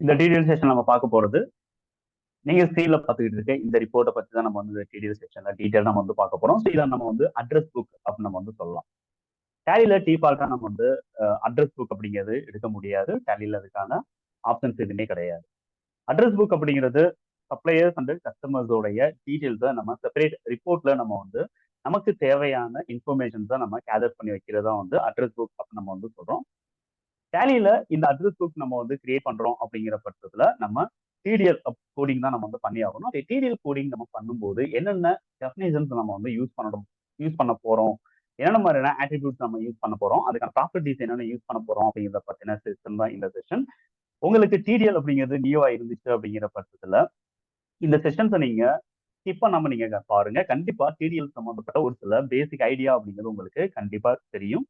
இந்த detail session நம்ம பார்க்க போறது நீங்க ஸ்க்ரீன்ல பார்த்துக்கிட்டு இருக்க இந்த ரிப்போர்ட்டை பத்தி தான் நம்ம வந்து டீடைல் செஷன்ல டீடைல் நம்ம வந்து பார்க்க போறோம். ஸோ இதை நம்ம வந்து அட்ரஸ் புக் அப்படின்னு நம்ம வந்து சொல்லலாம். டேலியில டிஃபால்ட்டா நம்ம வந்து அட்ரஸ் புக் அப்படிங்கிறது எடுக்க முடியாது. டேலியில அதுக்கான ஆப்ஷன்ஸ் எதுவுமே கிடையாது. அட்ரஸ் புக் அப்படிங்கிறது சப்ளையர்ஸ் அண்ட் கஸ்டமர்ஸோடைய டீடைல்ஸை நம்ம செப்பரேட் ரிப்போர்ட்ல நம்ம வந்து நமக்கு தேவையான இன்ஃபர்மேஷன்ஸை நம்ம கேதர் பண்ணி வைக்கிறதா வந்து அட்ரஸ் புக் அப்படின்னு நம்ம வந்து சொல்றோம். டேலியில இந்த அட்ரஸ் புக் நம்ம வந்து கிரியேட் பண்றோம் அப்படிங்கிற பட்சத்துல நம்ம டிடிஎல் கோடிங் தான் நம்ம வந்து பண்ணி ஆகணும். அந்த டிடிஎல் கோடிங் நம்ம பண்ணும்போது என்னென்ன டெஃபினேஷன்ஸ் நம்ம வந்து யூஸ் பண்ண போறோம், என்னென்ன மாதிரியான ஆட்ரிபியூட்ஸ் நம்ம யூஸ் பண்ண போறோம், அதுக்கான ப்ராப்பர்ட்டிஸ் என்னென்ன யூஸ் பண்ண போறோம் அப்படிங்கிறத பத்தின செஷன் தான் இந்த செஷன். உங்களுக்கு டிடிஎல் அப்படிங்கிறது நியூவா இருந்துச்சு அப்படிங்கிற பட்சத்துல இந்த செஷன்ஸை நீங்க ஸ்கிப் பண்ணாம நீங்க பாருங்க. கண்டிப்பா டிடிஎல் சம்பந்தப்பட்ட ஒரு சில பேசிக் ஐடியா அப்படிங்கிறது உங்களுக்கு கண்டிப்பா தெரியும்.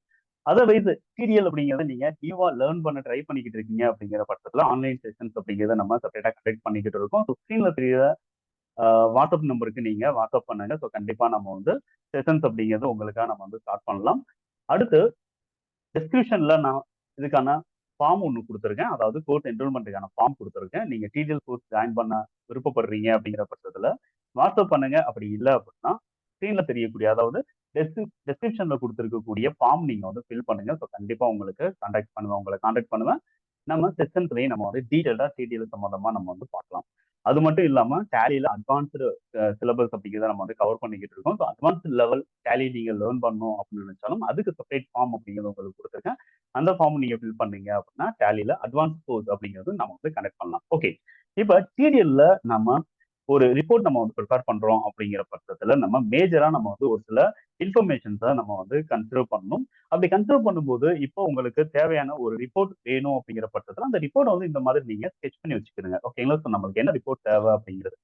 அதர்வைஸ் டிடிஎல் அப்படிங்கிறத நீங்க நியூவா லேர்ன் பண்ண ட்ரை பண்ணிக்கிட்டு இருக்கீங்க அப்படிங்கிற பட்சத்துல ஆன்லைன் செஷன்ஸ் அப்படிங்கிறத நம்ம செப்பரேட்டா கண்டக்ட் பண்ணிக்கிட்டு இருக்கோம். ஸ்க்ரீன்ல தெரிய வாட்ஸ்அப் நம்பருக்கு நீங்க வாட்ஸ்அப் பண்ணுங்க. ஸோ கண்டிப்பா நம்ம வந்து செஷன்ஸ் அப்படிங்கிறது உங்களுக்காக நம்ம வந்து ஸ்டார்ட் பண்ணலாம். அடுத்து டிஸ்கிரிப்ஷன்ல நான் இதுக்கான ஃபார்ம் ஒன்று கொடுத்துருக்கேன். அதாவது கோர்ஸ் என்ரோல்மெண்ட்டுக்கான ஃபார்ம் கொடுத்துருக்கேன். நீங்க டிடிஎல் கோர்ஸ் ஜாயின் பண்ண விருப்பப்படுறீங்க அப்படிங்கிற பட்சத்துல வாட்ஸ்அப் பண்ணுங்க. அப்படி இல்லை அப்படின்னா ஸ்க்ரீன்ல தெரியக்கூடிய அதாவது டெஸ்கிரிப்ஷன்ல கொடுத்துருக்கக்கூடிய ஃபார்ம் நீங்க வந்து ஃபில் பண்ணுங்க. ஸோ கண்டிப்பா உங்களுக்கு உங்களை கான்டாக்ட் பண்ணுவேன். நம்ம செஷன்ஸ்லயும் நம்ம வந்து டீடைல்டா டிடிஎல் சம்பந்தமா நம்ம வந்து பார்க்கலாம். அது மட்டும் இல்லாம டேலியில அட்வான்ஸ்டு சிலபஸ் அப்படிங்கிறத நம்ம வந்து கவர் பண்ணிக்கிட்டு இருக்கோம். ஸோ அட்வான்ஸ்டு லெவல் டேலி நீங்க லேர்ன் பண்ணணும் அப்படின்னு நினைச்சாலும் அதுக்கு செப்பரேட் ஃபார்ம் அப்படிங்கிறது உங்களுக்கு கொடுத்துருக்கேன். அந்த ஃபார்ம் நீங்க ஃபில் பண்ணீங்க அப்படின்னா டேலியில அட்வான்ஸ் கோர்ஸ் அப்படிங்கிறது நம்ம வந்து கனெக்ட் பண்ணலாம். ஓகே, இப்ப டிடிஎல்ல நம்ம ஒரு ரிப்போர்ட் நம்ம வந்து ப்ரிப்பேர் பண்றோம் அப்படிங்கிற பட்சத்துல நம்ம மேஜரா நம்ம வந்து ஒரு சில இன்ஃபர்மேஷன்ஸை நம்ம வந்து கன்சிடர் பண்ணணும். அப்படி கன்சிடர் பண்ணும்போது இப்போ உங்களுக்கு தேவையான ஒரு ரிப்போர்ட் வேணும் அப்படிங்கிற பட்சத்துல அந்த ரிப்போர்ட் வந்து இந்த மாதிரி நீங்க ஸ்கெச் பண்ணி வச்சுக்கிடுங்க. ஓகேங்களா? ஸோ நம்மளுக்கு என்ன ரிப்போர்ட் தேவை அப்படிங்கிறது.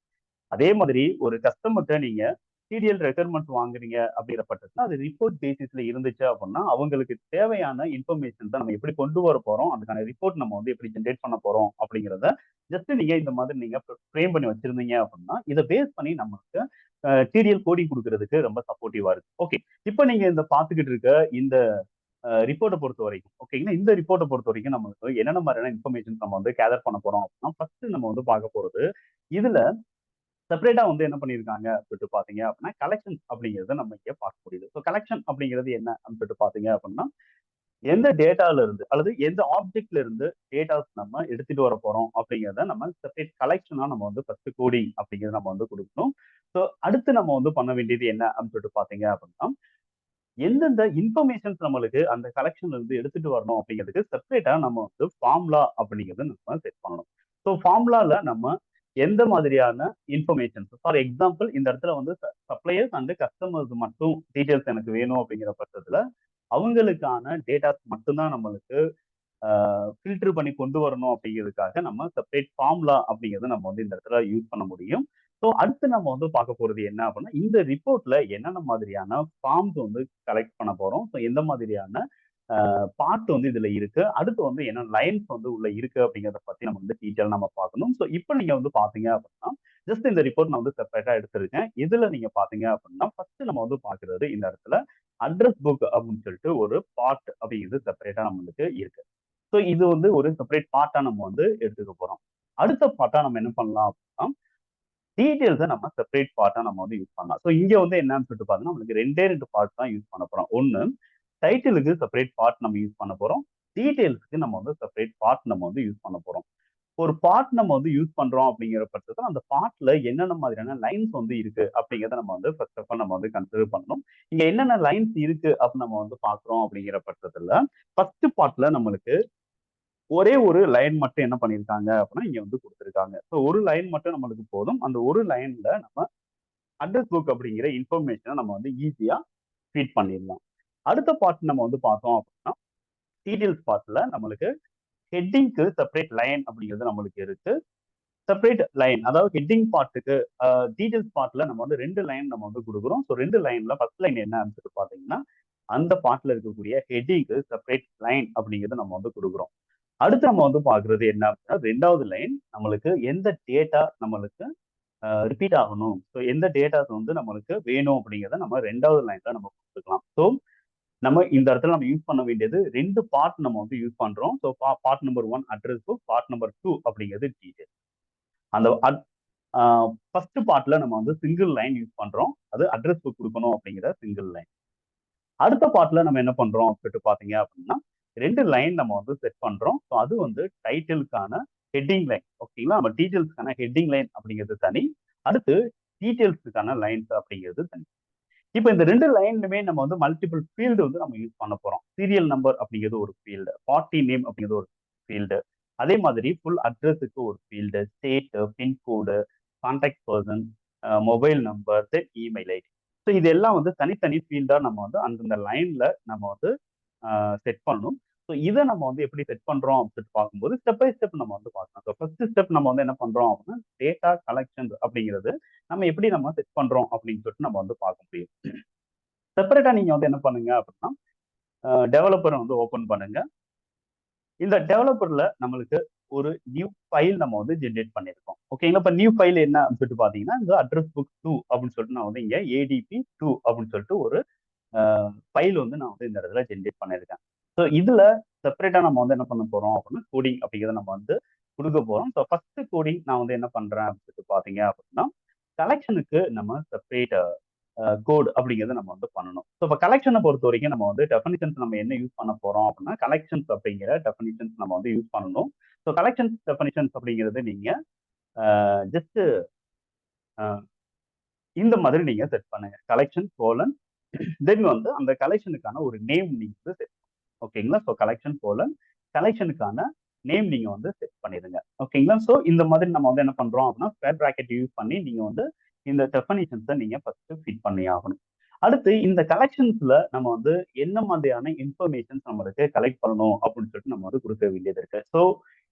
அதே மாதிரி ஒரு கஸ்டமர்கிட்ட நீங்க டிடிஎல் ரெக்யர்மெண்ட் வாங்குறீங்க அப்படிங்கிற பட்சத்துல அது ரிப்போர்ட் பேசிஸ்ல இருந்துச்சு அப்படின்னா அவங்களுக்கு தேவையான இன்ஃபர்மேஷன் தான் நம்ம எப்படி கொண்டு வர போறோம், அதுக்கான ரிப்போர்ட் நம்ம வந்து எப்படி ஜென்ரேட் பண்ண போறோம் அப்படிங்கிறத ஜஸ்ட் நீங்க இந்த மாதிரி நீங்க ஃப்ரேம் பண்ணி வச்சிருந்தீங்க அப்படின்னா இதை பேஸ் பண்ணி நமக்கு டிடிஎல் கோடிங் கொடுக்கறதுக்கு ரொம்ப சப்போர்ட்டிவா இருக்கு. ஓகே, இப்போ நீங்க இந்த பார்த்துக்கிட்டு இருக்க இந்த ரிப்போர்ட்டை பொறுத்த வரைக்கும் ஓகேங்களா, இந்த ரிப்போர்ட்டை பொறுத்த வரைக்கும் நமக்கு என்னென்ன மாதிரியான இன்ஃபர்மேஷன் நம்ம வந்து கேதர் பண்ண போறோம் அப்படின்னா ஃபர்ஸ்ட் நம்ம வந்து பார்க்க போறது இதுல செப்பரேட்டா வந்து என்ன பண்ணியிருக்காங்க சொல்லிட்டு பாத்தீங்க அப்படின்னா கலெக்ஷன் அப்படிங்கறத நம்ம இங்க பார்க்க முடியுது. ஸோ கலெக்ஷன் அப்படிங்கிறது என்ன அப்படின்னு சொல்லிட்டு பாத்தீங்க அப்படின்னா எந்த டேட்டால இருந்து அல்லது எந்த ஆப்ஜெக்ட்ல இருந்து டேட்டாஸ் நம்ம எடுத்துட்டு வர போறோம் அப்படிங்கிறத நம்ம செப்பரேட் கலெக்ஷனா நம்ம வந்து ஃபர்ஸ்ட் கோடிங் அப்படிங்கிறத நம்ம வந்து கொடுக்கணும். ஸோ அடுத்து நம்ம வந்து பண்ண வேண்டியது என்ன அப்படின்னு சொல்லிட்டு பாத்தீங்க அப்படின்னா எந்தெந்த இன்ஃபர்மேஷன்ஸ் நம்மளுக்கு அந்த கலெக்ஷன்ல இருந்து எடுத்துட்டு வரணும் அப்படிங்கிறதுக்கு செப்பரேட்டா நம்ம வந்து ஃபார்முலா அப்படிங்கிறத நம்ம செட் பண்ணணும். ஸோ ஃபார்முலால நம்ம எந்த மாதிரியான இன்ஃபர்மேஷன்ஸ் ஃபார் எக்ஸாம்பிள் இந்த இடத்துல வந்து சப்ளையர்ஸ் அண்ட் கஸ்டமர்ஸ் மட்டும் டீடைல்ஸ் எனக்கு வேணும் அப்படிங்கிற பட்சத்துல அவங்களுக்கான டேட்டாஸ் மட்டும்தான் நம்மளுக்கு ஃபில்டர் பண்ணி கொண்டு வரணும் அப்படிங்கிறதுக்காக நம்ம செப்பரேட் ஃபார்முலா அப்படிங்கிறத நம்ம வந்து இந்த இடத்துல யூஸ் பண்ண முடியும். ஸோ அடுத்து நம்ம வந்து பார்க்க போறது என்ன அப்படின்னா இந்த ரிப்போர்ட்ல என்னென்ன மாதிரியான ஃபார்ம்ஸ் வந்து கலெக்ட் பண்ண போறோம், ஸோ எந்த மாதிரியான பார்ட் வந்து இதுல இருக்கு, அடுத்து வந்து என்ன லைன்ஸ் வந்து உள்ள இருக்கு அப்படிங்கிறத பத்தி நம்ம வந்து டீட்டெயில் நம்ம பார்க்கணும். ஸோ இப்போ நீங்க வந்து பாத்தீங்க அப்படின்னா ஜஸ்ட் இந்த ரிப்போர்ட் நான் வந்து செப்பரேட்டா எடுத்திருக்கேன். இதுல நீங்க பாத்தீங்க அப்படின்னா ஃபர்ஸ்ட் நம்ம வந்து பாக்குறது இந்த இடத்துல அட்ரஸ் புக் அப்படின்னு சொல்லிட்டு ஒரு பார்ட் அப்படிங்கிறது செப்பரேட்டா நம்மளுக்கு இருக்கு. ஸோ இது வந்து ஒரு செப்பரேட் பார்ட்டா நம்ம வந்து எடுத்துக்க போறோம். அடுத்த பார்ட்டா நம்ம என்ன பண்ணலாம் அப்படின்னா டீடைல்ஸை நம்ம செப்பரேட் பார்ட்டா நம்ம வந்து யூஸ் பண்ணலாம். ஸோ இங்க வந்து என்னன்னு சொல்லிட்டு பார்த்தோம்னா நம்மளுக்கு ரெண்டே பார்ட் தான் யூஸ் பண்ண போறோம். ஒன்னு டைட்டிலுக்கு செப்பரேட் பார்ட் நம்ம யூஸ் பண்ண போறோம், டீடைல்ஸ்க்கு நம்ம வந்து செப்பரேட் பார்ட் நம்ம வந்து யூஸ் பண்ண போறோம். ஒரு பார்ட் நம்ம வந்து யூஸ் பண்றோம் அப்படிங்கிற பட்சத்துல அந்த பார்ட்ல என்னென்ன மாதிரியான லைன்ஸ் வந்து இருக்கு அப்படிங்கிறத நம்ம வந்து ஃபர்ஸ்ட் ஆஃப் ஆல் நம்ம வந்து கன்சிடர் பண்ணணும். இங்க என்னென்ன லைன்ஸ் இருக்கு அப்படின்னு நம்ம வந்து பாக்குறோம் அப்படிங்கிற பட்சத்துல ஃபர்ஸ்ட் பார்ட்ல நம்மளுக்கு ஒரே ஒரு லைன் மட்டும் என்ன பண்ணியிருக்காங்க அப்படின்னா இங்க வந்து கொடுத்துருக்காங்க. ஸோ ஒரு லைன் மட்டும் நம்மளுக்கு போதும். அந்த ஒரு லைன்ல நம்ம அட்ரஸ் புக் அப்படிங்கிற இன்ஃபர்மேஷனை நம்ம வந்து ஈஸியா ஃபீட் பண்ணிடலாம். அடுத்த பார்ட் நம்ம வந்து பார்த்தோம் அப்படின்னா டீடைல்ஸ் பார்ட்ல நம்மளுக்கு ஹெட்டிங்க்கு செப்பரேட் லைன் அப்படிங்கிறது நம்மளுக்கு இருக்கு. செப்பரேட் லைன் அதாவது ஹெட்டிங் பார்ட்டுக்கு டீடைல்ஸ் பார்ட்ல நம்ம வந்து 2 லைன் நம்ம வந்து கொடுக்குறோம். ஸோ 2 லைன்ல ஃபர்ஸ்ட் லைன் என்ன சொல்லிட்டு பாத்தீங்கன்னா அந்த பார்ட்ல இருக்கக்கூடிய ஹெட்டிங்க்கு செப்பரேட் லைன் அப்படிங்கிறது நம்ம வந்து கொடுக்குறோம். அடுத்து நம்ம வந்து பாக்குறது என்ன அப்படின்னா 2வது லைன் நம்மளுக்கு எந்த டேட்டா நம்மளுக்கு ரிப்பீட் ஆகணும், ஸோ எந்த டேட்டாஸ் வந்து நம்மளுக்கு வேணும் அப்படிங்கிறத நம்ம 2வது லைன்ல நம்ம கொடுத்துக்கலாம். ஸோ நம்ம இந்த இடத்துல நம்ம யூஸ் பண்ண வேண்டியது 2 பார்ட் நம்ம வந்து யூஸ் பண்றோம். So part number 1 address book, part number 2 அப்படிங்கிறது டீடைல். அந்த ஃபர்ஸ்ட் பார்ட்ல நம்ம வந்து சிங்கிள் லைன் யூஸ் பண்றோம். அது அட்ரஸ் புக் கொடுக்கணும் அப்படிங்கிற சிங்கிள் லைன். அடுத்த பார்ட்ல நம்ம என்ன பண்றோம் அப்படின்ட்டு பாத்தீங்க அப்படின்னா 2 லைன் நம்ம வந்து செட் பண்றோம். ஸோ அது வந்து டைட்டிலுக்கான ஹெட்டிங் லைன். ஓகேங்களா? நம்ம டீடைல்ஸ்க்கான ஹெட்டிங் லைன் அப்படிங்கிறது தனி. அடுத்து டீடைல்ஸுக்கான லைன்ஸ் அப்படிங்கிறது தனி. இப்போ இந்த 2 லைன்லுமே நம்ம வந்து மல்டிபிள் ஃபீல்டு வந்து நம்ம யூஸ் பண்ண போறோம். சீரியல் நம்பர் அப்படிங்கிறது ஒரு ஃபீல்டு, பார்ட்டி நேம் அப்படிங்கிறது ஒரு ஃபீல்டு, அதே மாதிரி ஃபுல் அட்ரஸுக்கு ஒரு field, state, pincode, contact person, mobile number, then email ID. So இது எல்லாம் வந்து தனித்தனி ஃபீல்டா நம்ம வந்து அந்தந்த லைன்ல நம்ம வந்து செட் பண்ணணும். ஸோ இதை நம்ம வந்து எப்படி செட் பண்றோம் அப்படின்னு பார்க்கும்போது ஸ்டெப் பை ஸ்டெப் நம்ம வந்து பார்க்கணும். ஸோ ஃபர்ஸ்ட் ஸ்டெப் நம்ம வந்து என்ன பண்றோம் அப்படின்னா டேட்டா கலெக்ஷன் அப்படிங்கிறது நம்ம எப்படி நம்ம செட் பண்றோம் அப்படின்னு சொல்லிட்டு நம்ம வந்து பார்க்க முடியும். செப்பரேட்டா நீங்க வந்து என்ன பண்ணுங்க அப்படின்னா டெவலப்பரை வந்து ஓபன் பண்ணுங்க. இந்த டெவலப்பர்ல நம்மளுக்கு ஒரு நியூ ஃபைல் நம்ம வந்து ஜென்ரேட் பண்ணியிருக்கோம். ஓகேங்களா? இப்போ நியூ ஃபைல் என்ன அப்படின்னு சொல்லிட்டு பாத்தீங்கன்னா இந்த அட்ரஸ் புக் 2 அப்படின்னு சொல்லிட்டு நான் வந்து இங்க ADP 2 அப்படின்னு சொல்லிட்டு ஒரு ஃபைல் வந்து நான் வந்து இந்த இடத்துல ஜென்ரேட் பண்ணியிருக்கேன். ஸோ இதுல செப்பரேட்டா நம்ம வந்து என்ன பண்ண போறோம் அப்படின்னா கோடிங் அப்படிங்கிறத நம்ம வந்து கொடுக்க போறோம். ஸோ ஃபர்ஸ்ட் கோடிங் நான் வந்து என்ன பண்றேன் அப்படின்னு சொல்லிட்டு பாத்தீங்க அப்படின்னா கலெக்ஷனுக்கு நம்ம செப்பரேட் கோட் அப்படிங்கிறத நம்ம வந்து பண்ணணும். ஸோ இப்போ கலெக்ஷனை பொறுத்த வரைக்கும் நம்ம வந்து டெஃபனிஷன்ஸ் நம்ம என்ன யூஸ் பண்ண போறோம் அப்படின்னா கலெக்ஷன்ஸ் அப்படிங்கிற டெஃபனிஷன்ஸ் நம்ம வந்து யூஸ் பண்ணணும். ஸோ கலெக்ஷன்ஸ் டெஃபனிஷன்ஸ் அப்படிங்கிறது நீங்க ஜஸ்ட் இந்த மாதிரி நீங்க செட் பண்ணுங்க. கலெக்ஷன் கோலன் தென் வந்து அந்த கலெக்ஷனுக்கான ஒரு நேம் நீங்க வந்து செட். ஓகேங்களா? ஸோ கலெக்ஷன் கோலன் கலெக்ஷனுக்கான நேம் நீங்க வந்து செட் பண்ணிடுங்க. ஓகேங்களா? ஸோ இந்த மாதிரி நம்ம வந்து என்ன பண்றோம் அப்படின்னா ஸ்கொயர் பிராக்கெட் யூஸ் பண்ணி நீங்க வந்து இந்த டெஃபனிஷன்ஸை நீங்க ஃபர்ஸ்ட் ஃபிட் பண்ணி ஆகணும். அடுத்து இந்த கலெக்ஷன்ஸ்ல நம்ம வந்து என்ன மாதிரியான இன்ஃபர்மேஷன்ஸ் நம்மளுக்கு கலெக்ட் பண்ணணும் அப்படின்னு சொல்லிட்டு நம்ம வந்து கொடுக்க வேண்டியது இருக்கு. ஸோ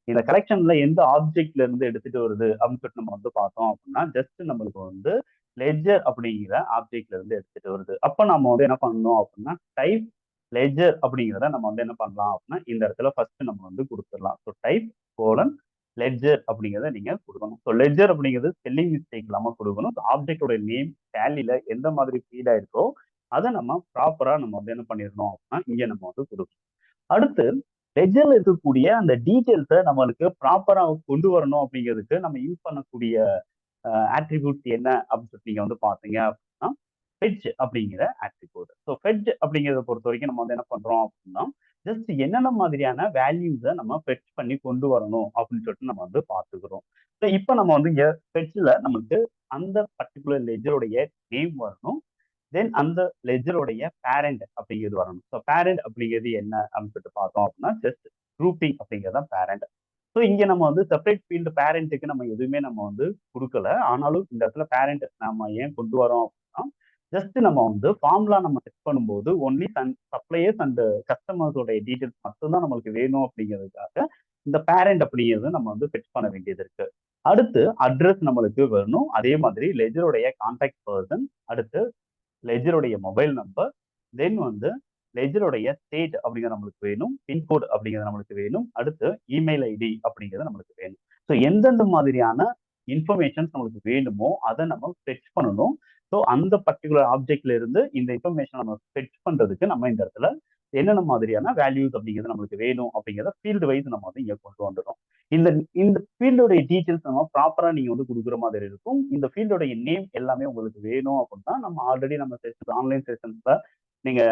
இந்த கலெக்ஷன்ல எந்த ஆப்ஜெக்ட்ல இருந்து எடுத்துட்டு வருது அப்படின்னு சொல்லிட்டு நம்ம வந்து பார்த்தோம் அப்படின்னா ஜஸ்ட் நம்மளுக்கு வந்து லெட்ஜர் அப்படிங்கிற ஆப்ஜெக்ட்ல இருந்து எடுத்துட்டு வருது. அப்ப நம்ம வந்து என்ன பண்ணணும் அப்படின்னா டைப் லெட்ஜர் அப்படிங்கிறத நம்ம வந்து என்ன பண்ணலாம் அப்படின்னா இந்த இடத்துல ஃபர்ஸ்ட் நம்ம வந்து கொடுத்துடலாம். ஸோ டைப் கோலன் லெட்ஜர் அப்படிங்கிறத நீங்க கொடுக்கணும். ஸோ லெட்ஜர் அப்படிங்கிறது ஸ்பெல்லிங் மிஸ்டேக் இல்லாம கொடுக்கணும். ஆப்ஜெக்டோட நேம் டேலியில எந்த மாதிரி ஃபீட் ஆயிருக்கோ அதை நம்ம ப்ராப்பரா நம்ம வந்து என்ன பண்ணிடணும் அப்படின்னா இங்க நம்ம வந்து கொடுக்கணும். அடுத்து லெட்ஜர்ல இருக்கக்கூடிய அந்த டீட்டெயில்ஸை நம்மளுக்கு ப்ராப்பரா கொண்டு வரணும் அப்படிங்கிறதுக்கு நம்ம யூஸ் பண்ணக்கூடிய ஆட்ரிபியூட் என்ன அப்படின்னு சொல்லி நீங்க வந்து பாத்தீங்க அப்படின்னா ஃபெட்ஜ் அப்படிங்கிற ஆட்ரிபியூட். ஸோ ஃபெட்ஜ் அப்படிங்கிறத பொறுத்த வரைக்கும் நம்ம வந்து என்ன பண்றோம் அப்படின்னா ஜஸ்ட் என்னென்ன மாதிரியான வேல்யூஸை நம்ம ஃபெட்ச் பண்ணி கொண்டு வரணும் அப்படின்னு சொல்லிட்டு நம்ம வந்து பார்த்துக்கிறோம். ஸோ இப்போ நம்ம வந்து இங்க ஃபெட்ச்ல நமக்கு அந்த பர்டிகுலர் லெஜருடைய நேம் வரணும். தென் அந்த லெஜருடைய பேரண்ட் அப்படிங்கிறது வரணும். ஸோ பேரண்ட் அப்படிங்கிறது என்ன அப்படின்னு சொல்லிட்டு பார்த்தோம் அப்படின்னா ஜஸ்ட் குரூப்பிங் அப்படிங்கிறது தான் பேரண்ட். ஸோ இங்க நம்ம வந்து செப்பரேட் ஃபீல்டு பேரண்ட்டுக்கு நம்ம எதுவுமே நம்ம வந்து கொடுக்கல. ஆனாலும் இந்த இடத்துல பேரண்ட் நம்ம ஏன் கொண்டு வரோம் அப்படின்னா ஜஸ்ட் நம்ம வந்து ஃபார்முலா நம்ம செட் பண்ணும்போது ஒன்லி சப்ளையர்ஸ் அண்ட் கஸ்டமர்ஸோடைய டீட்டெயில்ஸ் மட்டும்தான் நம்மளுக்கு வேணும் அப்படிங்கிறதுக்காக இந்த பேரண்ட் அப்படிங்கிறது நம்ம வந்து செட் பண்ண வேண்டியது இருக்கு. அடுத்து அட்ரஸ் நம்மளுக்கு வரணும். அதே மாதிரி லெஜருடைய கான்டாக்ட் பர்சன், அடுத்து லெஜருடைய மொபைல் நம்பர், தென் வந்து லெஜருடைய ஸ்டேட் அப்படிங்கிறது நம்மளுக்கு வேணும், பின்கோட் அப்படிங்கிறது நம்மளுக்கு வேணும், அடுத்து இமெயில் ஐடி அப்படிங்கிறது நம்மளுக்கு வேணும். ஸோ எந்தெந்த மாதிரியான இன்ஃபர்மேஷன்ஸ் நம்மளுக்கு வேணுமோ அதை நம்ம ஃபெட்ச் பண்ணணும். ஸோ அந்த பர்டிகுலர் ஆப்ஜெக்ட்ல இருந்து இந்த இன்ஃபர்மேஷன் நம்ம ஃபெட்ச் பண்றதுக்கு நம்ம இந்த இடத்துல என்னென்ன மாதிரியான வேல்யூஸ் அப்படிங்கிறது நம்மளுக்கு வேணும் அப்படிங்கிறத ஃபீல்டு வைஸ் நம்ம வந்து இங்க கொண்டு வந்துடும். இந்த இந்த ஃபீல்டோடைய டீட்டெயில்ஸ் நம்ம ப்ராப்பரா நீங்க வந்து கொடுக்குற மாதிரி இருக்கும். இந்த ஃபீல்டோடைய நேம் எல்லாமே உங்களுக்கு வேணும் அப்படின்னா நம்ம ஆல்ரெடி நம்ம செஷன்ஸ் ஆன்லைன் செஷன்ஸ்ல நீங்க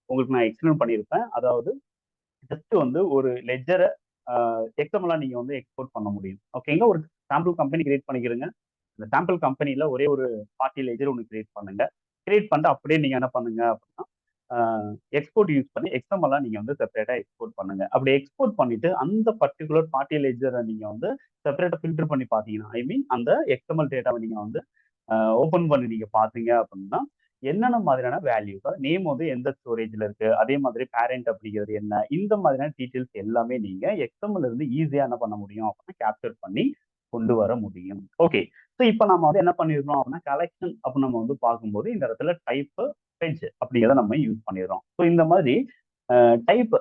உங்களுக்கு நான் எக்ஸ்பிளைன் பண்ணியிருப்பேன். அதாவது ஜஸ்ட் வந்து ஒரு லெட்ஜரை எக்ஸ்எம்எல்லா நீங்க வந்து எக்ஸ்போர்ட் பண்ண முடியும். ஓகேங்களா? ஒரு சாம்பிள் கம்பெனி கிரியேட் பண்ணிக்கிறீங்க. இந்த சாம்பிள் கம்பெனில ஒரே ஒரு பார்ட்டி லெட்ஜர் ஒன்று கிரியேட் பண்ணுங்க. கிரியேட் பண்ணிட்டு அப்படியே நீங்க என்ன பண்ணுங்க அப்படின்னா எக்ஸ்போர்ட் யூஸ் பண்ணி எக்ஸ்எம்எல்லா நீங்க வந்து செப்பரேட்டா எக்ஸ்போர்ட் பண்ணுங்க. அப்படி எக்ஸ்போர்ட் பண்ணிட்டு அந்த பர்டிகுலர் பார்ட்டி லெட்ஜரை நீங்க வந்து செப்பரேட்டா ஃபில்டர் பண்ணி பாத்தீங்கன்னா ஐ மீன் அந்த எக்ஸ்எம்எல் டேட்டாவை நீங்க வந்து ஓபன் பண்ணி நீங்க பாத்தீங்க அப்படின்னா என்னென்ன மாதிரியான வேல்யூஸ் நேம் வந்து எந்த ஸ்டோரேஜ்ல இருக்கு, அதே மாதிரி பேரண்ட் அப்படிங்கிறது என்ன, இந்த மாதிரியான டீட்டெயில்ஸ் எல்லாமே நீங்க எக்ஸ்எம்எல் இருந்து ஈஸியா என்ன பண்ண முடியும் அப்படின்னா கேப்சர் பண்ணி கொண்டு வர முடியும். ஓகே. ஸோ இப்போ நம்ம வந்து என்ன பண்ணிருக்கோம் அப்படின்னா கலெக்ஷன் அப்படின்னு நம்ம வந்து பார்க்கும்போது இந்த இடத்துல டைப் ஃபெட்ச் அப்படிங்கிறத நம்ம யூஸ் பண்ணிடுறோம். ஸோ இந்த மாதிரி டைப்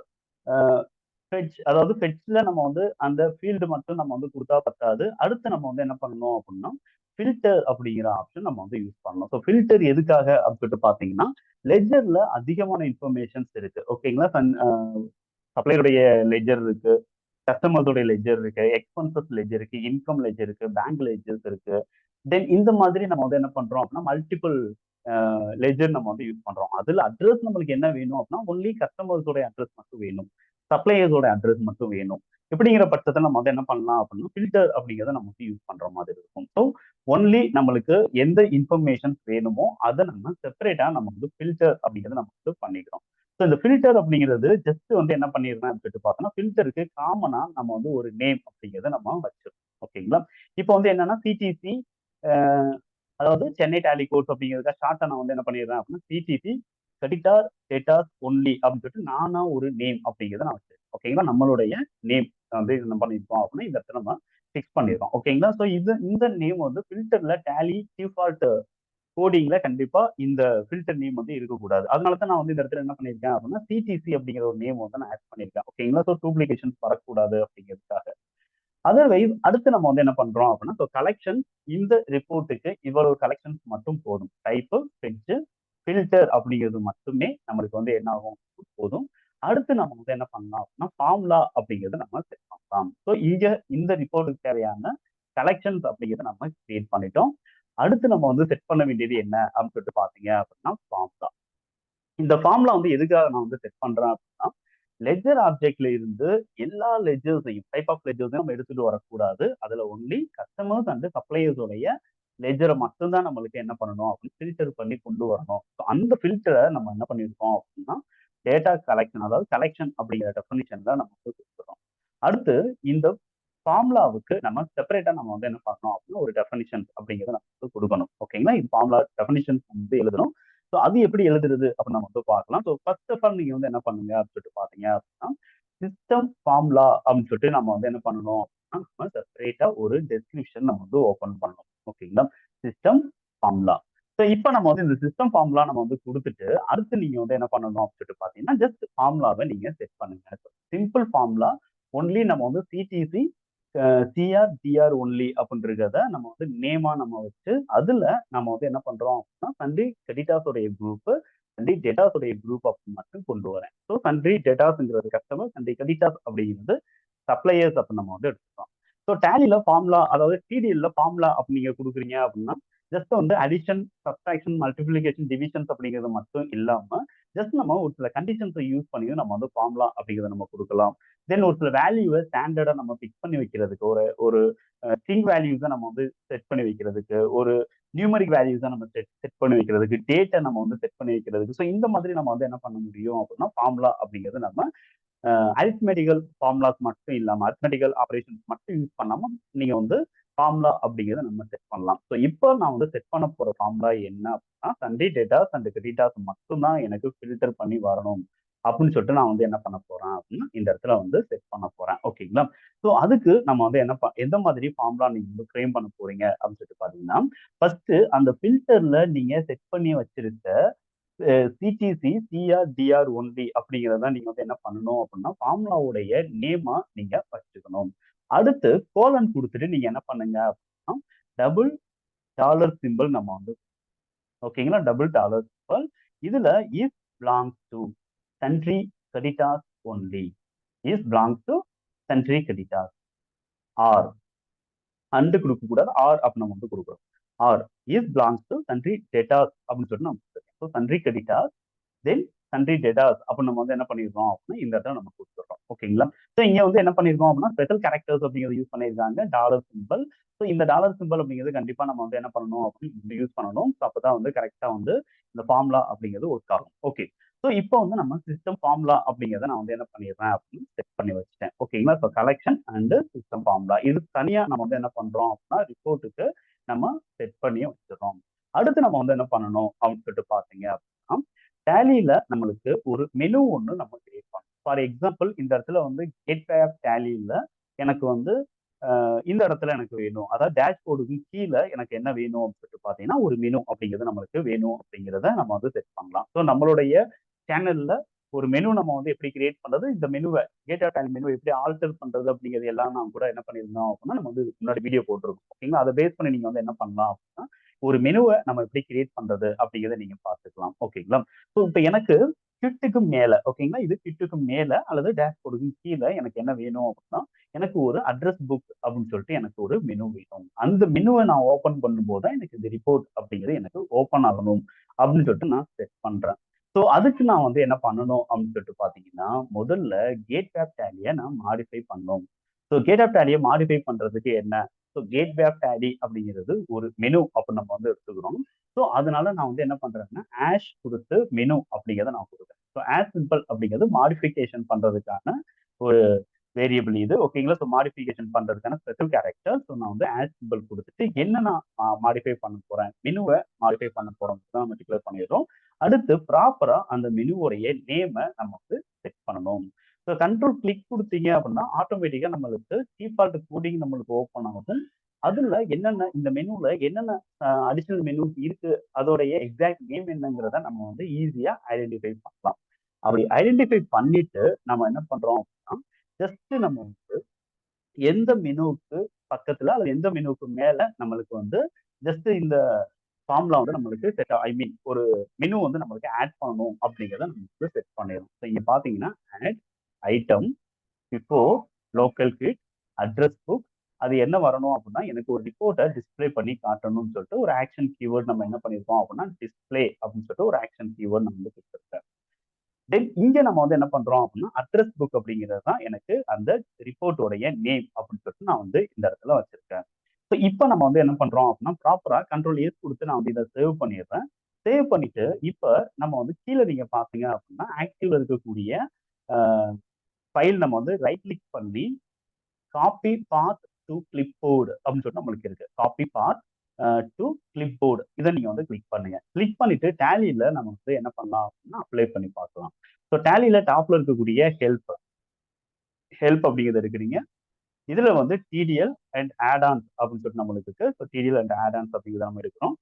ஃபெட்ச் அதாவது ஃபெட்ச்ல நம்ம வந்து அந்த ஃபீல்டு மட்டும் நம்ம வந்து கொடுத்தா பத்தாது. அடுத்து நம்ம வந்து என்ன பண்ணணும் அப்படின்னா ஃபில்டர் அப்படிங்கிற ஆப்ஷன் நம்ம வந்து யூஸ் பண்ணணும். ஸோ ஃபில்டர் எதுக்காக அப்படின்னு பார்த்தீங்கன்னா, லெட்ஜர்ல அதிகமான இன்ஃபர்மேஷன்ஸ் இருக்கு. ஓகேங்களா? சப்ளையருடைய லெட்ஜர் இருக்கு, கஸ்டமர்ஸோடைய லெட்ஜர் இருக்கு, எக்ஸ்பென்சஸ் லெட்ஜர் இருக்கு, இன்கம் லெட்ஜர் இருக்கு, பேங்க் லெட்ஜர்ஸ் இருக்கு. தென் இந்த மாதிரி நம்ம வந்து என்ன பண்றோம் அப்படின்னா, மல்டிபிள் லெட்ஜர் நம்ம வந்து யூஸ் பண்றோம். அதுல அட்ரஸ் நம்மளுக்கு என்ன வேணும் அப்படின்னா, ஒன்லி கஸ்டமர்ஸோட அட்ரஸ் மட்டும் வேணும், சப்ளையர்ஸோட அட்ரஸ் மட்டும் வேணும். இப்படிங்கிற பட்சத்தில் நம்ம வந்து என்ன பண்ணலாம் அப்படின்னா, ஃபில்டர் அப்படிங்கிறத நம்ம வந்து யூஸ் பண்ற மாதிரி இருக்கும். ஸோ ஒன்லி நம்மளுக்கு எந்த இன்ஃபர்மேஷன்ஸ் வேணுமோ அதை நம்ம செப்பரேட்டா நம்ம வந்து ஃபில்டர் அப்படிங்கிறத நம்ம வந்து பண்ணிக்கிறோம். ஸோ இந்த ஃபில்டர் அப்படிங்கிறது ஜஸ்ட் வந்து என்ன பண்ணிடுறேன் அப்படின்னு சொல்லிட்டு பார்த்தோம்னா, ஃபில்டருக்கு காமனா நம்ம வந்து ஒரு நேம் அப்படிங்கிறத நம்ம வச்சிருக்கோம். ஓகேங்களா? இப்போ வந்து என்னன்னா சிடிசி, அதாவது சென்னை டேலி கோர்ஸ் அப்படிங்கிறதுக்காக ஷார்ட்டா நான் வந்து என்ன பண்ணிடுறேன் அப்படின்னா, சிடிசி கிரெடிட்டார் டேட்டாஸ் ஒன்லி அப்படின்னு சொல்லிட்டு நானா ஒரு நேம் அப்படிங்கிறத நான் வச்சிருக்கேன். ஓகேங்களா? நம்மளுடைய நேம் வந்து என்ன பண்ணிருக்கோம் அப்படின்னா, இந்த இடத்துல நம்ம ஃபிக்ஸ் பண்ணிடுறோம். ஓகேங்களா? ஸோ இந்த நேம் வந்து ஃபில்டர்ல டேலி டிஃபால்ட் கோடிங்ல கண்டிப்பா இந்த ஃபில்டர் நேம் வந்து இருக்கக்கூடாது. அதனால தான் நான் வந்து இந்த இடத்துல என்ன பண்ணியிருக்கேன் அப்படின்னா, சிடிசி அப்படிங்கிற ஒரு நேம் வந்து நான் ஆட் பண்ணியிருக்கேன். ஓகேங்களா? ஸோ டூப்ளிகேஷன்ஸ் வரக்கூடாது அப்படிங்கிறதுக்காக. அதர்வைஸ் அடுத்து நம்ம வந்து என்ன பண்றோம் அப்படின்னா, ஸோ கலெக்ஷன் இந்த ரிப்போர்ட்டுக்கு இவ்வளவு கலெக்ஷன்ஸ் மட்டும் போதும். டைப்பு, ஃபெட்ஜ், ஃபில்டர் அப்படிங்கிறது மட்டுமே நம்மளுக்கு வந்து என்ன ஆகும் போதும். அடுத்து நம்ம வந்து என்ன பண்ணலாம் அப்படின்னா, ஃபார்முலா அப்படிங்கிறத நம்ம செட் பண்ணலாம். ஸோ இங்க இந்த ரிப்போர்ட்டுக்கு தேவையான கலெக்ஷன்ஸ் அப்படிங்கிறத நம்ம கிரியேட் பண்ணிட்டோம். அடுத்து நம்ம வந்து செட் பண்ண வேண்டியது என்ன அப்படின்னு சொல்லிட்டு பாத்தீங்க அப்படின்னா, ஃபார்முலா. இந்த ஃபார்முலா வந்து எதுக்காக நான் வந்து செட் பண்றேன் அப்படின்னா, லெட்ஜர் ஆப்ஜெக்ட்ல இருந்து எல்லா லெட்ஜர்ஸையும் டைப் ஆஃப் லெட்ஜர்ஸையும் நம்ம எடுத்துட்டு வரக்கூடாது. அதுல ஒன்லி கஸ்டமர்ஸ் அண்ட் சப்ளையர்ஸோடைய லெட்ஜரை மட்டும் தான் நம்மளுக்கு என்ன பண்ணணும் அப்படின்னு ஃபில்டர் பண்ணி கொண்டு வரணும். ஸோ அந்த ஃபில்டரை நம்ம என்ன பண்ணியிருக்கோம் அப்படின்னா, டேட்டா கலெக்ஷன், அதாவது கலெக்ஷன் அப்படிங்கிற டெஃபினிஷன்ல நம்ம வந்து கொடுத்துறோம். அடுத்து இந்த ஃபார்முலாவுக்கு நம்ம செப்பரேட்டா நம்ம வந்து என்ன பண்ணணும் அப்படின்னா, ஒரு டெஃபினிஷன் அப்படிங்கிறத நம்ம வந்து கொடுக்கணும். ஓகேங்களா? இந்த ஃபார்முலா டெஃபினிஷன் வந்து எழுதணும். ஸோ அது எப்படி எழுதுறது அப்படின்னு நம்ம வந்து பார்க்கலாம். ஸோ ஃபர்ஸ்ட் ஆஃப் ஆல் நீங்க வந்து என்ன பண்ணுங்க அப்படின்னு சொல்லிட்டு பாத்தீங்க அப்படின்னா, சிஸ்டம் ஃபார்முலா அப்படின்னு சொல்லிட்டு நம்ம வந்து என்ன பண்ணணும் அப்படின்னா, நம்ம செப்பரேட்டா ஒரு டெஸ்கிரிப்ஷன் நம்ம வந்து ஓபன் பண்ணணும். ஓகேங்களா? System formula. ஸோ இப்போ நம்ம வந்து இந்த சிஸ்டம் ஃபார்முலா நம்ம வந்து கொடுத்துட்டு, அடுத்து நீங்க வந்து என்ன பண்ணணும் அப்படின்னு சொல்லிட்டு பாத்தீங்கன்னா, ஜஸ்ட் ஃபார்முலாவை நீங்க செட் பண்ணுங்க. சிம்பிள் ஃபார்முலா ஒன்லி நம்ம வந்து சிடிசி சிஆர் டிஆர் ஒன்லி அப்படின்றத நம்ம வந்து நேமா நம்ம வச்சு அதுல நம்ம வந்து என்ன பண்றோம் அப்படின்னா, சண்டே கிரெடிட்டாஸோடைய குரூப், சண்டே டேட்டாஸோடைய குரூப் அப்படின்னு மட்டும் கொண்டு வரேன். ஸோ சண்டே டேட்டாஸ்ங்கிறது கஸ்டமர், சண்டே கிரெடிட்டாஸ் அப்படிங்கிறது சப்ளையர்ஸ் அப்படின்னு நம்ம வந்து எடுத்துக்கிறோம். ஸோ டேலில ஃபார்முலா, அதாவது டிடிஎல்ல ஃபார்முலா அப்படி நீங்க கொடுக்குறீங்க அப்படின்னா, ஜஸ்ட் வந்து அடிஷன், சப்ட்ராக்ஷன், மல்டிபிளிகேஷன், டிவிஷன்ஸ் அப்படிங்கிறது மட்டும் இல்லாம ஜஸ்ட் நம்ம ஒரு சில கண்டிஷன்ஸை யூஸ் பண்ணி நம்ம வந்து ஃபார்முலா அப்படிங்கிறத நம்ம கொடுக்கலாம். தென் ஒரு சில வேல்யூவை ஸ்டாண்டர்டா நம்ம பிக்ஸ் பண்ணி வைக்கிறதுக்கு, ஒரு ஒரு ஸ்ட்ரிங் வேல்யூஸை நம்ம வந்து செட் பண்ணி வைக்கிறதுக்கு, ஒரு நியூமரிக் வேல்யூஸை நம்ம செட் செட் பண்ணி வைக்கிறதுக்கு, டேட்டை நம்ம வந்து செட் பண்ணி வைக்கிறதுக்கு. ஸோ இந்த மாதிரி நம்ம வந்து என்ன பண்ண முடியும் அப்படின்னா, ஃபார்முலா அப்படிங்கிறது நம்ம அரித்மெட்டிக்கல் ஃபார்முலாஸ் மட்டும் இல்லாம, அரித்மெட்டிக்கல் ஆபரேஷன்ஸ் மட்டும் யூஸ் பண்ணாம நீங்க வந்து ஃபார்முலா அப்படிங்கிறத நம்ம செட் பண்ணலாம். ஸோ இப்போ நான் வந்து செட் பண்ண போற ஃபார்முலா என்ன அப்படின்னா, சண்டே டேட்டாஸ் அண்ட் கிரெடிட்டாஸ் மட்டும் தான் எனக்கு ஃபில்டர் பண்ணி வரணும் அப்படின்னு சொல்லிட்டு நான் வந்து என்ன பண்ண போறேன் அப்படின்னா, இந்த இடத்துல வந்து செட் பண்ண போறேன். ஓகேங்களா? ஸோ அதுக்கு நம்ம வந்து எந்த மாதிரி ஃபார்முலா நீங்க வந்து ஃப்ரேம் பண்ண போறீங்க அப்படின்னு சொல்லிட்டு பாத்தீங்கன்னா, ஃபர்ஸ்ட் அந்த ஃபில்டர்ல நீங்க செட் பண்ணி வச்சிருக்க சிடிசி, சிஆர், டிஆர் ஒன்லி அப்படிங்கிறத நீங்க வந்து என்ன பண்ணணும் அப்படின்னா, ஃபார்முலாவுடைய நேமா நீங்க வச்சுக்கணும். அடுத்து கோலன் கொடுத்துட்டு நீங்க என்ன பண்ணுங்க அப்படின்னா, டபுள் டாலர் சிம்பிள் நம்ம வந்து, ஓகேங்களா? Double dollar simple. இதுல is belongs to sundry creditors only, is belongs to sundry creditors, or and கொடுக்க கூடாது, ஆர் அப்படின்னு நம்ம வந்து கொடுக்குறோம். Or is belongs to sundry debtors அப்படின்னு சொல்லிட்டு நம்ம கொடுத்துருக்கோம். So sundry creditors, then sundry debtors அப்ப நம்ம வந்து என்ன பண்ணிருக்கோம் அப்படின்னா, இந்த இடத்துல நம்ம கொடுத்துறோம். ஓகேங்களா? ஸோ இங்க வந்து என்ன பண்ணிருக்கோம் அப்படின்னா, ஸ்பெஷல் கேரக்டர்ஸ் அப்படிங்கிறது யூஸ் பண்ணியிருக்காங்க, டாலர் சிம்பிள். ஸோ இந்த டாலர் சிம்பிள் அப்படிங்கிறது கண்டிப்பா நம்ம வந்து என்ன பண்ணணும் அப்படின்னு யூஸ் பண்ணணும். ஸோ அப்பதான் வந்து கரெக்டா வந்து இந்த ஃபார்முலா அப்படிங்கிறது ஒர்க் ஆகும். ஓகே. ஸோ இப்போ வந்து நம்ம சிஸ்டம் ஃபார்முலா அப்படிங்கிறத நான் வந்து என்ன பண்ணிடுறேன் அப்படின்னு செட் பண்ணி வச்சுட்டேன். ஓகேங்களா? So collection and system formula இது தனியா நம்ம வந்து என்ன பண்றோம் அப்படின்னா, ரிப்போர்ட்டுக்கு நம்ம செட் பண்ணி வச்சிடறோம். அடுத்து நம்ம வந்து என்ன பண்ணணும் அப்படின்னு சொல்லிட்டு பாத்தீங்க அப்படின்னா, டேலியில நம்மளுக்கு ஒரு மெனு ஒன்று நம்ம கிரியேட் பண்ணணும். ஃபார் எக்ஸாம்பிள் இந்த இடத்துல வந்து கேட்வே ஆஃப் டேலியில எனக்கு வந்து இந்த இடத்துல எனக்கு வேணும், அதாவது டேஷ்போர்டுக்கு கீழே எனக்கு என்ன வேணும் அப்படின்னு சொல்லிட்டு பாத்தீங்கன்னா, ஒரு மெனு அப்படிங்கிறது நம்மளுக்கு வேணும் அப்படிங்கிறத நம்ம வந்து செட் பண்ணலாம். ஸோ நம்மளுடைய சேனல்ல ஒரு மெனு நம்ம வந்து எப்படி கிரியேட் பண்றது, இந்த மெனுவை கேட் ஆஃப் மெனு எப்படி ஆல்டர் பண்றது அப்படிங்கிறது எல்லாம் நான் கூட என்ன பண்ணியிருந்தோம் அப்படின்னா நம்ம வந்து முன்னாடி வீடியோ போட்டிருக்கோம். ஓகேங்களா? அதை பேஸ் பண்ணி நீங்க வந்து என்ன பண்ணலாம் அப்படின்னா ஒரு மெனுவை நம்ம எப்படி கிரியேட் பண்றது அப்படிங்கிறத நீங்க பார்த்துக்கலாம். ஓகேங்களா? ஸோ இப்போ எனக்கு கிட்டுக்கு மேல ஓகேங்களா, இது கிட்டுக்கு மேல அல்லது டேஷ்போர்டுக்கு கீழே எனக்கு என்ன வேணும் அப்படின்னா எனக்கு ஒரு அட்ரஸ் புக் அப்படின்னு சொல்லிட்டு எனக்கு ஒரு மெனு வேணும். அந்த மெனுவை நான் ஓபன் பண்ணும்போது தான் எனக்கு இந்த ரிப்போர்ட் அப்படிங்கிறது எனக்கு ஓபன் ஆகணும் அப்படின்னு சொல்லிட்டு நான் செட் பண்றேன். ஸோ அதுக்கு நான் வந்து என்ன பண்ணணும் அப்படின்னு சொல்லிட்டு பாத்தீங்கன்னா முதல்ல கேட் ஆஃப் டேலியை நான் மாடிஃபை பண்ணணும். ஸோ கேட் ஆஃப் டேலியை மாடிஃபை பண்றதுக்கு என்ன, ஸோ கேட்வே ஆஃப் டேலி அப்படிங்கிறது ஒரு மெனு அப்படி நம்ம வந்து எடுத்துக்கிறோம். ஸோ அதனால நான் வந்து என்ன பண்றேன்னா ஆஷ் கொடுத்து மெனு அப்படிங்கிறத நான் கொடுக்குறேன். ஸோ ஆஷ் சிம்பிள் அப்படிங்கிறது மாடிஃபிகேஷன் பண்றதுக்கான ஒரு வேரியபிள் இது. ஓகேங்களா? ஸோ மாடிஃபிகேஷன் பண்றதுக்கான ஸ்பெஷல் கேரக்டர். ஸோ நான் வந்து ஆஷ் சிம்பிள் கொடுத்துட்டு என்ன நான் மாடிஃபை பண்ண போறேன், மெனுவை மாடிஃபை பண்ண போறோம் நம்ம டிக்ளேர் பண்ணிடுறோம். அடுத்து ப்ராப்பரா அந்த மெனுவோடைய நேமை நம்ம வந்து செட் பண்ணணும். ஸோ கண்ட்ரோல் கிளிக் கொடுத்தீங்க அப்படின்னா ஆட்டோமேட்டிக்கா நம்மளுக்கு டிஃபால்ட் கோடிங் நம்மளுக்கு ஓப்பன் ஆகும். அதுல என்னென்ன இந்த மெனுல என்னென்ன அடிஷனல் மெனு இருக்கு, அதோடைய எக்ஸாக்ட் நேம் என்னங்கிறத நம்ம வந்து ஈஸியா ஐடென்டிஃபை பண்ணலாம். அப்படி ஐடென்டிஃபை பண்ணிட்டு நம்ம என்ன பண்றோம் அப்படின்னா ஜஸ்ட் நம்ம வந்து எந்த மெனுவுக்கு பக்கத்துல அல்லது எந்த மெனுவுக்கு மேல நம்மளுக்கு வந்து ஜஸ்ட் இந்த ஃபார்ம்ல வந்து நம்மளுக்கு செட் ஐ மீன் ஒரு மெனு வந்து நம்மளுக்கு ஆட் பண்ணணும் அப்படிங்கிறத நமக்கு செட் பண்ணிடும். ஸோ இங்க பாத்தீங்கன்னா add item before local kit address book அது என்ன வரணும் அப்படின்னா எனக்கு ஒரு ரிப்போர்ட்டை டிஸ்பிளே பண்ணி காட்டணும்னு சொல்லிட்டு ஒரு ஆக்ஷன் கீவேர்ட் நம்ம என்ன பண்ணிருக்கோம் அப்படின்னா டிஸ்பிளே அப்படின்னு சொல்லிட்டு ஒரு ஆக்ஷன் கீவேர்ட் நம்ம வந்து கொடுத்துருக்கேன். தென் இங்க நம்ம வந்து என்ன பண்றோம் அப்படின்னா அட்ரஸ் புக் அப்படிங்கிறது தான் எனக்கு அந்த ரிப்போர்ட்டோடைய நேம் அப்படின்னு சொல்லிட்டு நான் வந்து இந்த இடத்துல வச்சிருக்கேன். ஸோ இப்போ நம்ம வந்து என்ன பண்றோம் அப்படின்னா ப்ராப்பரா கண்ட்ரோல் எஸ் கொடுத்து நான் வந்து இதை சேவ் பண்ணிடுறேன். சேவ் பண்ணிட்டு இப்போ நம்ம வந்து கீழே நீங்க பாத்தீங்க அப்படின்னா ஆக்டிவ்ல இருக்கக்கூடிய ஃபைல் நம்ம வந்து ரைட் கிளிக் பண்ணி காப்பி பாத் டு கிளிப்போர்டு அப்படின்னு சொல்லிட்டு நம்மளுக்கு இருக்கு. காப்பி பாத் டு கிளிப்போர்டு இதை நீங்க வந்து கிளிக் பண்ணுங்க. கிளிக் பண்ணிட்டு டேலியில நம்ம வந்து என்ன பண்ணலாம் அப்படின்னா அப்ளை பண்ணி பார்க்கலாம். ஸோ டேலியில டாப்ல இருக்கக்கூடிய ஹெல்ப் அப்படிங்கிறது இருக்கிறீங்க. இதுல வந்து டிடிஎல் அண்ட் ஆடான்ஸ் அப்படின்னு சொல்லிட்டு நம்மளுக்கு இருக்கு. ஸோ டிடிஎல் அண்ட் ஆடான்ஸ் அப்படிங்கிறத நம்ம இருக்கிறோம்.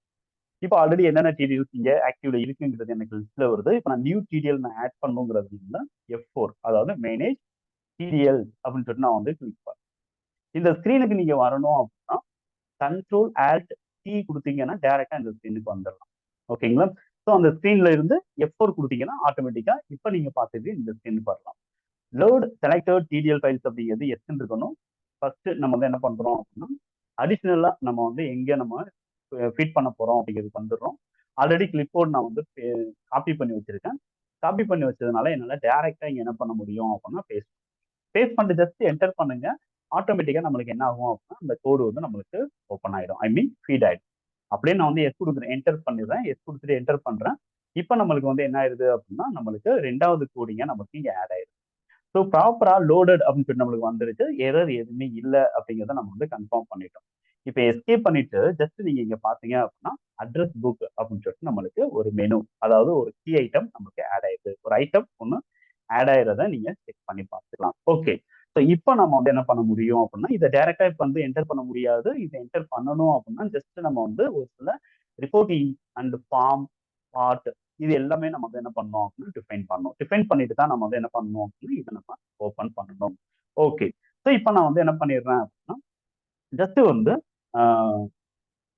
இப்போ ஆல்ரெடி என்னென்ன டிடிஎல்ஸ் இங்க ஆக்டிவ்ல இருக்குங்கிறது எனக்கு லிஸ்ட்ல வருது. இப்போ நான் நியூ டிடிஎல் நான் ஆட் பண்ணுங்கிறது F4 அதாவது மேனேஜ் டிடிஎல் அப்படின்னு சொல்லிட்டு நான் வந்து கிளிக் பண்ணேன். இந்த ஸ்கிரீனுக்கு நீங்க வரணும் அப்படின்னா கண்ட்ரோல் ஆல்ட் டி கொடுத்தீங்கன்னா டைரக்டா இந்த ஸ்கிரீனுக்கு வந்துடலாம். ஓகேங்களா? ஸோ அந்த ஸ்கிரீன்ல இருந்து F4 கொடுத்தீங்கன்னா ஆட்டோமேட்டிக்கா இப்போ நீங்க பார்த்துட்டு இந்த ஸ்கிரீனுக்கு வரலாம். லோட் செலக்டட் டிடிஎல் ஃபைல்ஸ் அப்படிங்கிறது எஸ்ன்னு இருக்கணும். ஃபர்ஸ்ட் நம்ம வந்து என்ன பண்றோம் அப்படின்னா அடிஷ்னலா நம்ம வந்து எங்க நம்ம ஃபீட் பண்ண போறோம் அப்படிங்கிறதுக்கு வந்துடுறோம். ஆல்ரெடி கிளிப்போர்ட் நான் வந்து காப்பி பண்ணி வச்சிருக்கேன். காப்பி பண்ணி வச்சதுனால என்னால டைரக்டா இங்க என்ன பண்ண முடியும் அப்படின்னா பேஸ்ட் பண்ணிட்டு ஜஸ்ட் என்டர் பண்ணுங்க. ஆட்டோமேட்டிக்கா நம்மளுக்கு என்ன ஆகும் அப்படின்னா அந்த கோடு வந்து நம்மளுக்கு ஓப்பன் ஆயிடும். ஐ மீன் ஃபீட் ஆயிடும். அப்படியே நான் வந்து எஸ் கொடுக்குறேன், என்டர் பண்ணிடுறேன். எஸ் கொடுத்துட்டு என்டர் பண்றேன். இப்போ நம்மளுக்கு வந்து என்ன ஆயிருது அப்படின்னா நம்மளுக்கு 2வது கோடிங்க நமக்கு இங்க ஆட் ஆயிடுது. ஸோ ப்ராப்பரா லோடட் அப்படின்னு சொல்லி நம்மளுக்கு வந்துருச்சு. எரர் எதுவுமே இல்லை அப்படிங்கிறத நம்ம வந்து கன்ஃபார்ம் பண்ணிட்டோம். இப்போ எஸ்கேப் பண்ணிட்டு ஜஸ்ட் நீங்க இங்க பாத்தீங்க அப்படின்னா அட்ரஸ் புக் அப்படின்னு சொல்லிட்டு நம்மளுக்கு ஒரு மெனு அதாவது ஒரு கீ ஐட்டம் நமக்கு ஆட் ஆயிடுது. ஒரு ஐட்டம் ஒன்று ஆட் ஆயிரத நீங்க செக் பண்ணி பார்த்துக்கலாம். ஓகே. ஸோ இப்போ நம்ம வந்து என்ன பண்ண முடியும் அப்படின்னா இதை டைரக்டா இப்போ வந்து என்டர் பண்ண முடியாது. இதை என்டர் பண்ணணும் அப்படின்னா ஜஸ்ட் நம்ம வந்து ஒரு சில ரிப்போர்ட்டிங் அண்ட் ஃபார்ம் பார்ட் இது எல்லாமே நம்ம வந்து என்ன பண்ணோம் அப்படின்னா டிஃபைன் பண்ணணும். டிஃபைன் பண்ணிட்டு தான் நம்ம வந்து என்ன பண்ணணும் அப்படின்னா இதை நம்ம ஓப்பன் பண்ணணும். ஓகே. ஸோ இப்போ நான் வந்து என்ன பண்ணிடுறேன் அப்படின்னா ஜஸ்ட் வந்து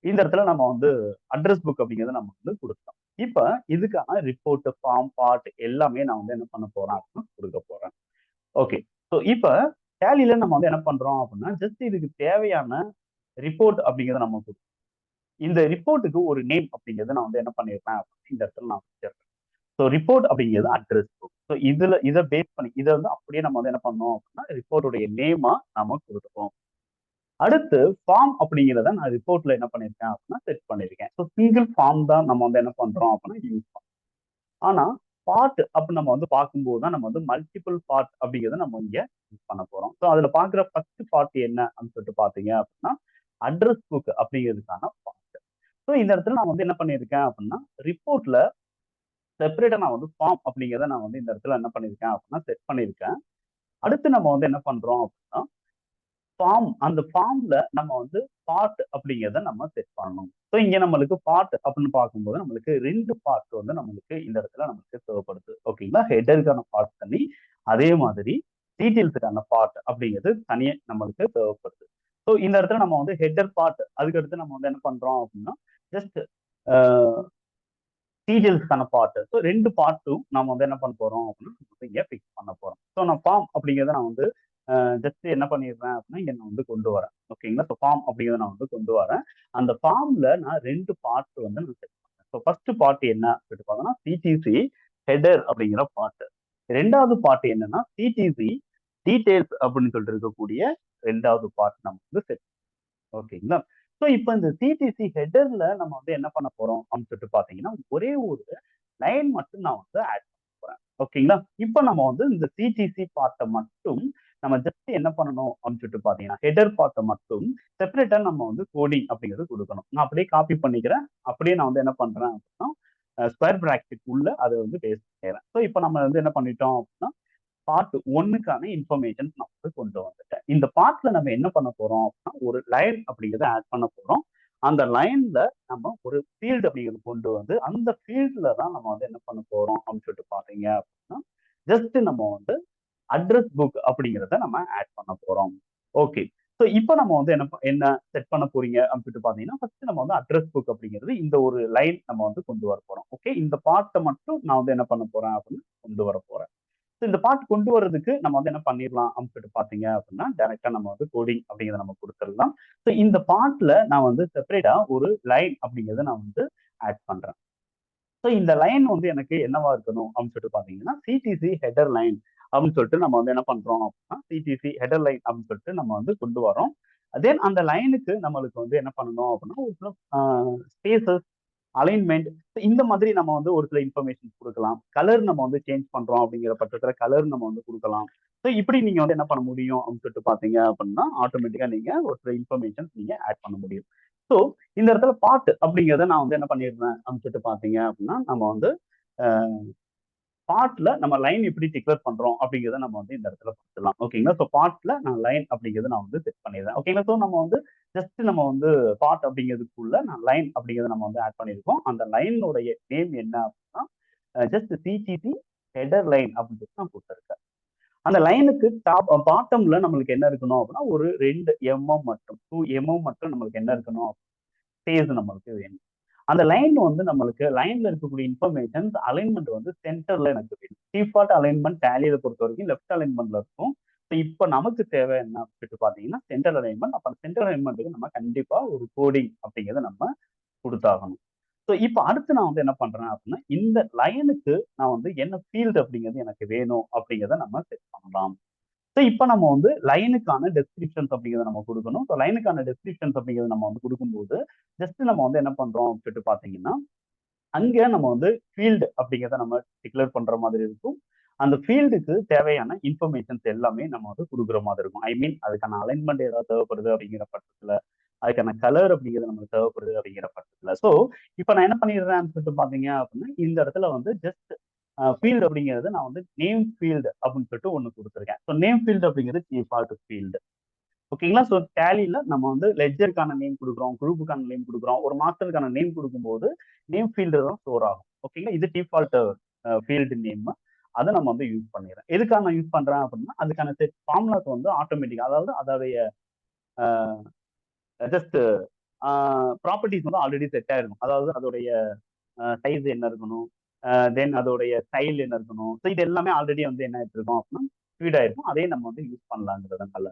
இந்த இடத்துல நம்ம வந்து அட்ரஸ் புக் அப்படிங்கிறத நம்ம வந்து கொடுத்தோம். இப்ப இதுக்கான ரிப்போர்ட் ஃபார்ம் பார்ட் எல்லாமே நான் வந்து என்ன பண்ண போறேன் அப்படின்னா கொடுக்க போறேன். ஓகே. ஸோ இப்ப டேலியில நம்ம வந்து என்ன பண்றோம் அப்படின்னா ஜஸ்ட் இதுக்கு தேவையான ரிப்போர்ட் அப்படிங்கிறத நம்ம கொடுக்கும். இந்த ரிப்போர்ட்டுக்கு ஒரு நேம் அப்படிங்கிறத நான் வந்து என்ன பண்ணிருப்பேன் அப்படின்னா இந்த இடத்துல நான் வச்சிருக்கேன். ஸோ ரிப்போர்ட் அப்படிங்கிறது அட்ரஸ் புக். ஸோ இதை பேஸ் பண்ணி இதை வந்து அப்படியே நம்ம வந்து என்ன பண்ணோம் அப்படின்னா ரிப்போர்ட்டுடைய நேமா நாம கொடுத்துருக்கோம். அடுத்து ஃபார்ம் அப்படிங்கிறத நான் ரிப்போர்ட்ல என்ன பண்ணிருக்கேன் அப்படின்னா செட் பண்ணிருக்கேன். ஸோ சிங்கிள் ஃபார்ம் தான் நம்ம வந்து என்ன பண்றோம் அப்படின்னா யூஸ் பண்ணோம். ஆனா பார்ட் அப்படி நம்ம வந்து பார்க்கும்போது தான் நம்ம வந்து மல்டிபிள் பார்ட் அப்படிங்கிறத நம்ம இங்க யூஸ் பண்ண போறோம். ஸோ அதுல பாக்குற ஃபர்ஸ்ட் பார்ட் என்ன அப்படின்னு சொல்லிட்டு பாத்தீங்க அப்படின்னா அட்ரஸ் புக் அப்படிங்கிறதுக்கான பார்ட். ஸோ இந்த இடத்துல நான் வந்து என்ன பண்ணியிருக்கேன் அப்படின்னா ரிப்போர்ட்ல செப்பரேட்டா நான் வந்து ஃபார்ம் அப்படிங்கிறத நான் வந்து இந்த இடத்துல என்ன பண்ணியிருக்கேன் அப்படின்னா செட் பண்ணியிருக்கேன். அடுத்து நம்ம வந்து என்ன பண்றோம் அப்படின்னா ஃபார்ம், அந்த ஃபார்ம்ல நம்ம வந்து பார்ட் அப்படிங்கிறத நம்ம செட் பண்ணணும். ஸோ இங்க நம்மளுக்கு பார்ட் அப்படின்னு பார்க்கும்போது நம்மளுக்கு 2 பார்ட் வந்து நம்மளுக்கு இந்த இடத்துல நமக்கு தேவைப்படுது. ஓகேங்களா? ஹெடருக்கான பார்ட் தனி, அதே மாதிரி டீட்டெயில்ஸுக்கான பார்ட் அப்படிங்கிறது தனியா நம்மளுக்கு தேவைப்படுது. ஸோ இந்த இடத்துல நம்ம வந்து ஹெடர் பார்ட், அதுக்கு அடுத்து நம்ம வந்து என்ன பண்றோம் அப்படின்னா, ஜஸ்ட் டீட்டெயில்ஸ்க்கான பார்ட். ஸோ 2 பார்ட்டும் நம்ம வந்து என்ன பண்ண போறோம் அப்படின்னா, இங்க ஃபிக்ஸ் பண்ண போறோம். ஸோ நான் ஃபார்ம் அப்படிங்கிறத நான் வந்து ஜஸ்ட் என்ன பண்ணிடுறேன் அப்படின்னா, இங்க நான் வந்து கொண்டு வரேன். ஓகேங்களா? ஸோ ஃபார்ம் அப்படிங்கிறத நான் வந்து கொண்டு வரேன். அந்த ஃபார்ம்ல நான் 2 பார்ட் வந்து நான் செட் பண்ணேன். ஸோ ஃபர்ஸ்ட் பார்ட் என்ன அப்படின்னு பார்த்தோம்னா, சிடிசி ஹெடர் அப்படிங்கிற பார்ட். 2வது பார்ட் என்னன்னா, சிடிசி டீடைல்ஸ் அப்படின்னு சொல்லிட்டு இருக்கக்கூடிய 2வது பார்ட் நம்ம வந்து செட். ஓகேங்களா? ஸோ இப்ப இந்த சிடிசி ஹெடர்ல நம்ம வந்து என்ன பண்ண போறோம் அப்படின்னு சொல்லிட்டு பார்த்தீங்கன்னா, ஒரே ஒரு லைன் மட்டும் நான் வந்து ஆட் பண்ண போறேன். ஓகேங்களா? இப்ப நம்ம வந்து இந்த சிடிசி பார்ட்ட மட்டும் நம்ம ஜஸ்ட் என்ன பண்ணணும் அப்படின்னு சொல்லிட்டு பார்த்தீங்கன்னா, ஹெடர் பார்ட்ட மட்டும் செப்பரேட்டா நம்ம வந்து கோடிங் அப்படிங்கிறது குடுக்கணும். நான் அப்படியே காப்பி பண்ணிக்கிறேன். அப்படியே நான் வந்து என்ன பண்றேன் அப்படின்னா, ஸ்கொயர் பிராக்கெட் உள்ள அத வந்து பேஸ்ட் செய்றேன். ஸோ இப்ப நம்ம வந்து என்ன பண்ணிட்டோம் அப்படின்னா, பார்ட் 1க்கான இன்ஃபர்மேஷன்ஸ் நான் வந்து கொண்டு வந்துட்டேன். இந்த பார்ட்ல நம்ம என்ன பண்ண போறோம் அப்படின்னா, ஒரு லைன் அப்படிங்கிறத ஆட் பண்ண போறோம். அந்த லைன்ல நம்ம ஒரு ஃபீல்ட் அப்படிங்கிறது கொண்டு வந்து, அந்த ஃபீல்ட்ல தான் நம்ம வந்து என்ன பண்ண போறோம் அப்படின்னு சொல்லிட்டு பார்த்தீங்க அப்படின்னா, ஜஸ்ட் நம்ம வந்து அட்ரஸ் புக் அப்படிங்கிறத நம்ம ஆட் பண்ண போறோம். ஓகே. ஸோ இப்ப நம்ம வந்து என்ன செட் பண்ண போறீங்க அப்படின்னு சொல்லிட்டு பார்த்தீங்கன்னா, ஃபர்ஸ்ட் நம்ம வந்து அட்ரஸ் புக் அப்படிங்கிறது இந்த ஒரு லைன் நம்ம வந்து கொண்டு வர போறோம். ஓகே. இந்த பார்ட்ட மட்டும் நான் வந்து என்ன பண்ண போறேன் அப்படின்னு கொண்டு வர போறேன். ஸோ இந்த பார்ட் கொண்டு வர்றதுக்கு நம்ம வந்து என்ன பண்ணிடலாம் அப்படின்னு சொல்லிட்டு பார்த்தீங்க அப்படின்னா, டைரக்ட்டா நம்ம வந்து கோடிங் அப்படிங்கிறத நம்ம குடுத்துடலாம். ஸோ இந்த பார்ட்ல நான் வந்து செப்பரேட்டா ஒரு லைன் அப்படிங்கிறத நான் வந்து ஆட் பண்றேன். ஸோ இந்த லைன் வந்து எனக்கு என்னவா இருக்கணும் அப்படின்னு சொல்லிட்டு பார்த்தீங்கன்னா, சிடிசி ஹெடர் லைன் அப்படின்னு சொல்லிட்டு நம்ம வந்து என்ன பண்றோம் அப்படின்னா, சிடிசி ஹெடர் லைன் அப்படின்னு சொல்லிட்டு நம்ம வந்து கொண்டு வரோம். தென் அந்த லைனுக்கு நம்மளுக்கு வந்து என்ன பண்ணணும் அப்படின்னா, ஒரு சில ஸ்பேசஸ், அலைன்மென்ட் இந்த மாதிரி நம்ம வந்து ஒரு சில இன்ஃபர்மேஷன்ஸ் குடுக்கலாம். கலர் நம்ம வந்து சேஞ்ச் பண்றோம் அப்படிங்கிற பட்சத்துல கலர் நம்ம வந்து குடுக்கலாம். ஸோ இப்படி நீங்க வந்து என்ன பண்ண முடியும் அப்படின்னு சொல்லிட்டு பார்த்தீங்க அப்படின்னா, ஆட்டோமேட்டிக்கா நீங்க ஒரு சில இன்ஃபர்மேஷன்ஸ் நீங்க ஆட் பண்ண முடியும். ஸோ இந்த இடத்துல பார்ட் அப்படிங்கிறத நான் வந்து என்ன பண்ணிடுறேன் அப்படின்னு சொல்லிட்டு பார்த்தீங்க அப்படின்னா, நம்ம வந்து அ பார்ட்ல நம்ம லைன் எப்படி டிக்ளேர் பண்றோம் அப்படிங்கிறத நம்ம வந்து இந்த இடத்துல பார்த்துடலாம். ஓகேங்களா? ஸோ பார்ட்ல நான் லைன் அப்படிங்கிறத நான் வந்து செட் பண்ணிடுறேன். ஓகேங்களா? ஸோ நம்ம வந்து ஜஸ்ட் நம்ம வந்து பார்ட் அப்படிங்கிறதுக்குள்ள நான் லைன் அப்படிங்கிறத நம்ம வந்து ஆட் பண்ணியிருக்கோம். அந்த லைனுடைய நேம் என்ன அப்படின்னா, ஜஸ்ட் சிடிசி ஹெடர் லைன் அப்படின்னு சொல்லிட்டு நான் குடுத்துருக்கேன். அந்த லைனுக்கு பாட்டம்ல நம்மளுக்கு என்ன இருக்கணும் அப்படின்னா, ஒரு 2 மற்றும் 2 மட்டும் நம்மளுக்கு என்ன இருக்கணும், ஸ்பேஸ் நம்மளுக்கு வேணும். அந்த லைன் வந்து நம்மளுக்கு லைன்ல இருக்கக்கூடிய இன்ஃபர்மேஷன்ஸ் அலைன்மென்ட் வந்து சென்டர்ல எனக்கு வேணும். டிஃபால்ட் அலைன்மென்ட் டேலியில பொறுத்தவரைக்கும் லெஃப்ட் அலைன்மென்ட்ல இருக்கும். ஸோ இப்ப நமக்கு தேவை என்ன சொல்லிட்டு பார்த்தீங்கன்னா, சென்டர் அலைன்மென்ட். அப்ப சென்டர் அலைன்மென்ட்க்கு நம்ம கண்டிப்பா ஒரு கோடிங் அப்படிங்கிறத நம்ம குடுத்தாகணும். ஸோ இப்ப அடுத்து நான் வந்து என்ன பண்றேன் அப்படின்னா, இந்த லைனுக்கு நான் வந்து என்ன ஃபீல்ட் அப்படிங்கிறது எனக்கு வேணும் அப்படிங்கிறத நம்ம செட் பண்ணலாம். ஸோ இப்ப நம்ம வந்து லைனுக்கான டெஸ்கிரிப்ஷன்ஸ் அப்படிங்கிறத நம்ம குடுக்கணும். ஸோ லைனுக்கான டெஸ்கிரிப்ஷன்ஸ் அப்படிங்கிறத நம்ம வந்து குடுக்கும்போது, ஜஸ்ட் நம்ம வந்து என்ன பண்றோம் அப்படின்னு சொல்லிட்டு பார்த்தீங்கன்னா, அங்க நம்ம வந்து ஃபீல்ட் அப்படிங்கிறத நம்ம டிக்ளேர் பண்ற மாதிரி இருக்கும். அந்த ஃபீல்டுக்கு தேவையான இன்ஃபர்மேஷன்ஸ் எல்லாமே நம்ம வந்து குடுக்குற மாதிரி இருக்கும். ஐ மீன் அதுக்கான அலைன்மென்ட் ஏதாவது தேவைப்படுது அப்படிங்கிற பட்சத்துல, அதுக்கான கலர் அப்படிங்கிறது நமக்கு தேவைப்படுது அப்படிங்கிற பட்சத்துல. ஸோ இப்ப நான் என்ன பண்ணிடுறேன்னு சொல்லிட்டு பார்த்தீங்க அப்படின்னா, இந்த இடத்துல வந்து ஜஸ்ட் ஃபீல்ட் அப்படிங்கிறது நான் வந்து நேம் ஃபீல்ட் அப்படின்னு சொல்லிட்டு ஒண்ணு குடுத்துருக்கேன். ஸோ நேம் ஃபீல்ட் அப்படிங்கிறது டிஃபால்ட் ஃபீல்ட். ஓகேங்களா? ஸோ டேலில நம்ம வந்து லெட்ஜருக்கான நேம் குடுக்குறோம், குரூப்புக்கான நேம் குடுக்குறோம். ஒரு மாஸ்டருக்கான நேம் குடுக்கும்போது, நேம் ஃபீல்டு தான் ஸ்டோர் ஆகும். ஓகேங்களா? இது டிஃபால்ட் ஃபீல்டு நேம். அத நம்ம வந்து யூஸ் பண்ணிர்றேன். எதுக்காக நான் யூஸ் பண்றேன் அப்படின்னா, அதுக்கான செட் ஃபார்முலாஸ் வந்து ஆட்டோமேட்டிக்கா அதாவது அதோடைய அ ஜஸ்ட் ஆ ப்ராப்பர்ட்டீஸ் வந்து ஆல்ரெடி செட் ஆயிருக்கும். அதாவது அதோடைய சைஸ் என்ன இருக்கணும், தென் அதோடைய ஸ்டைல் என்ன இருக்கணும். ஸோ இது எல்லாமே ஆல்ரெடி வந்து என்ன ஆயிட்டுருக்கும் அப்படின்னா, ஃபீட் ஆயிருக்கும். அதையும் நம்ம வந்து யூஸ் பண்ணலாங்கிறதுனால.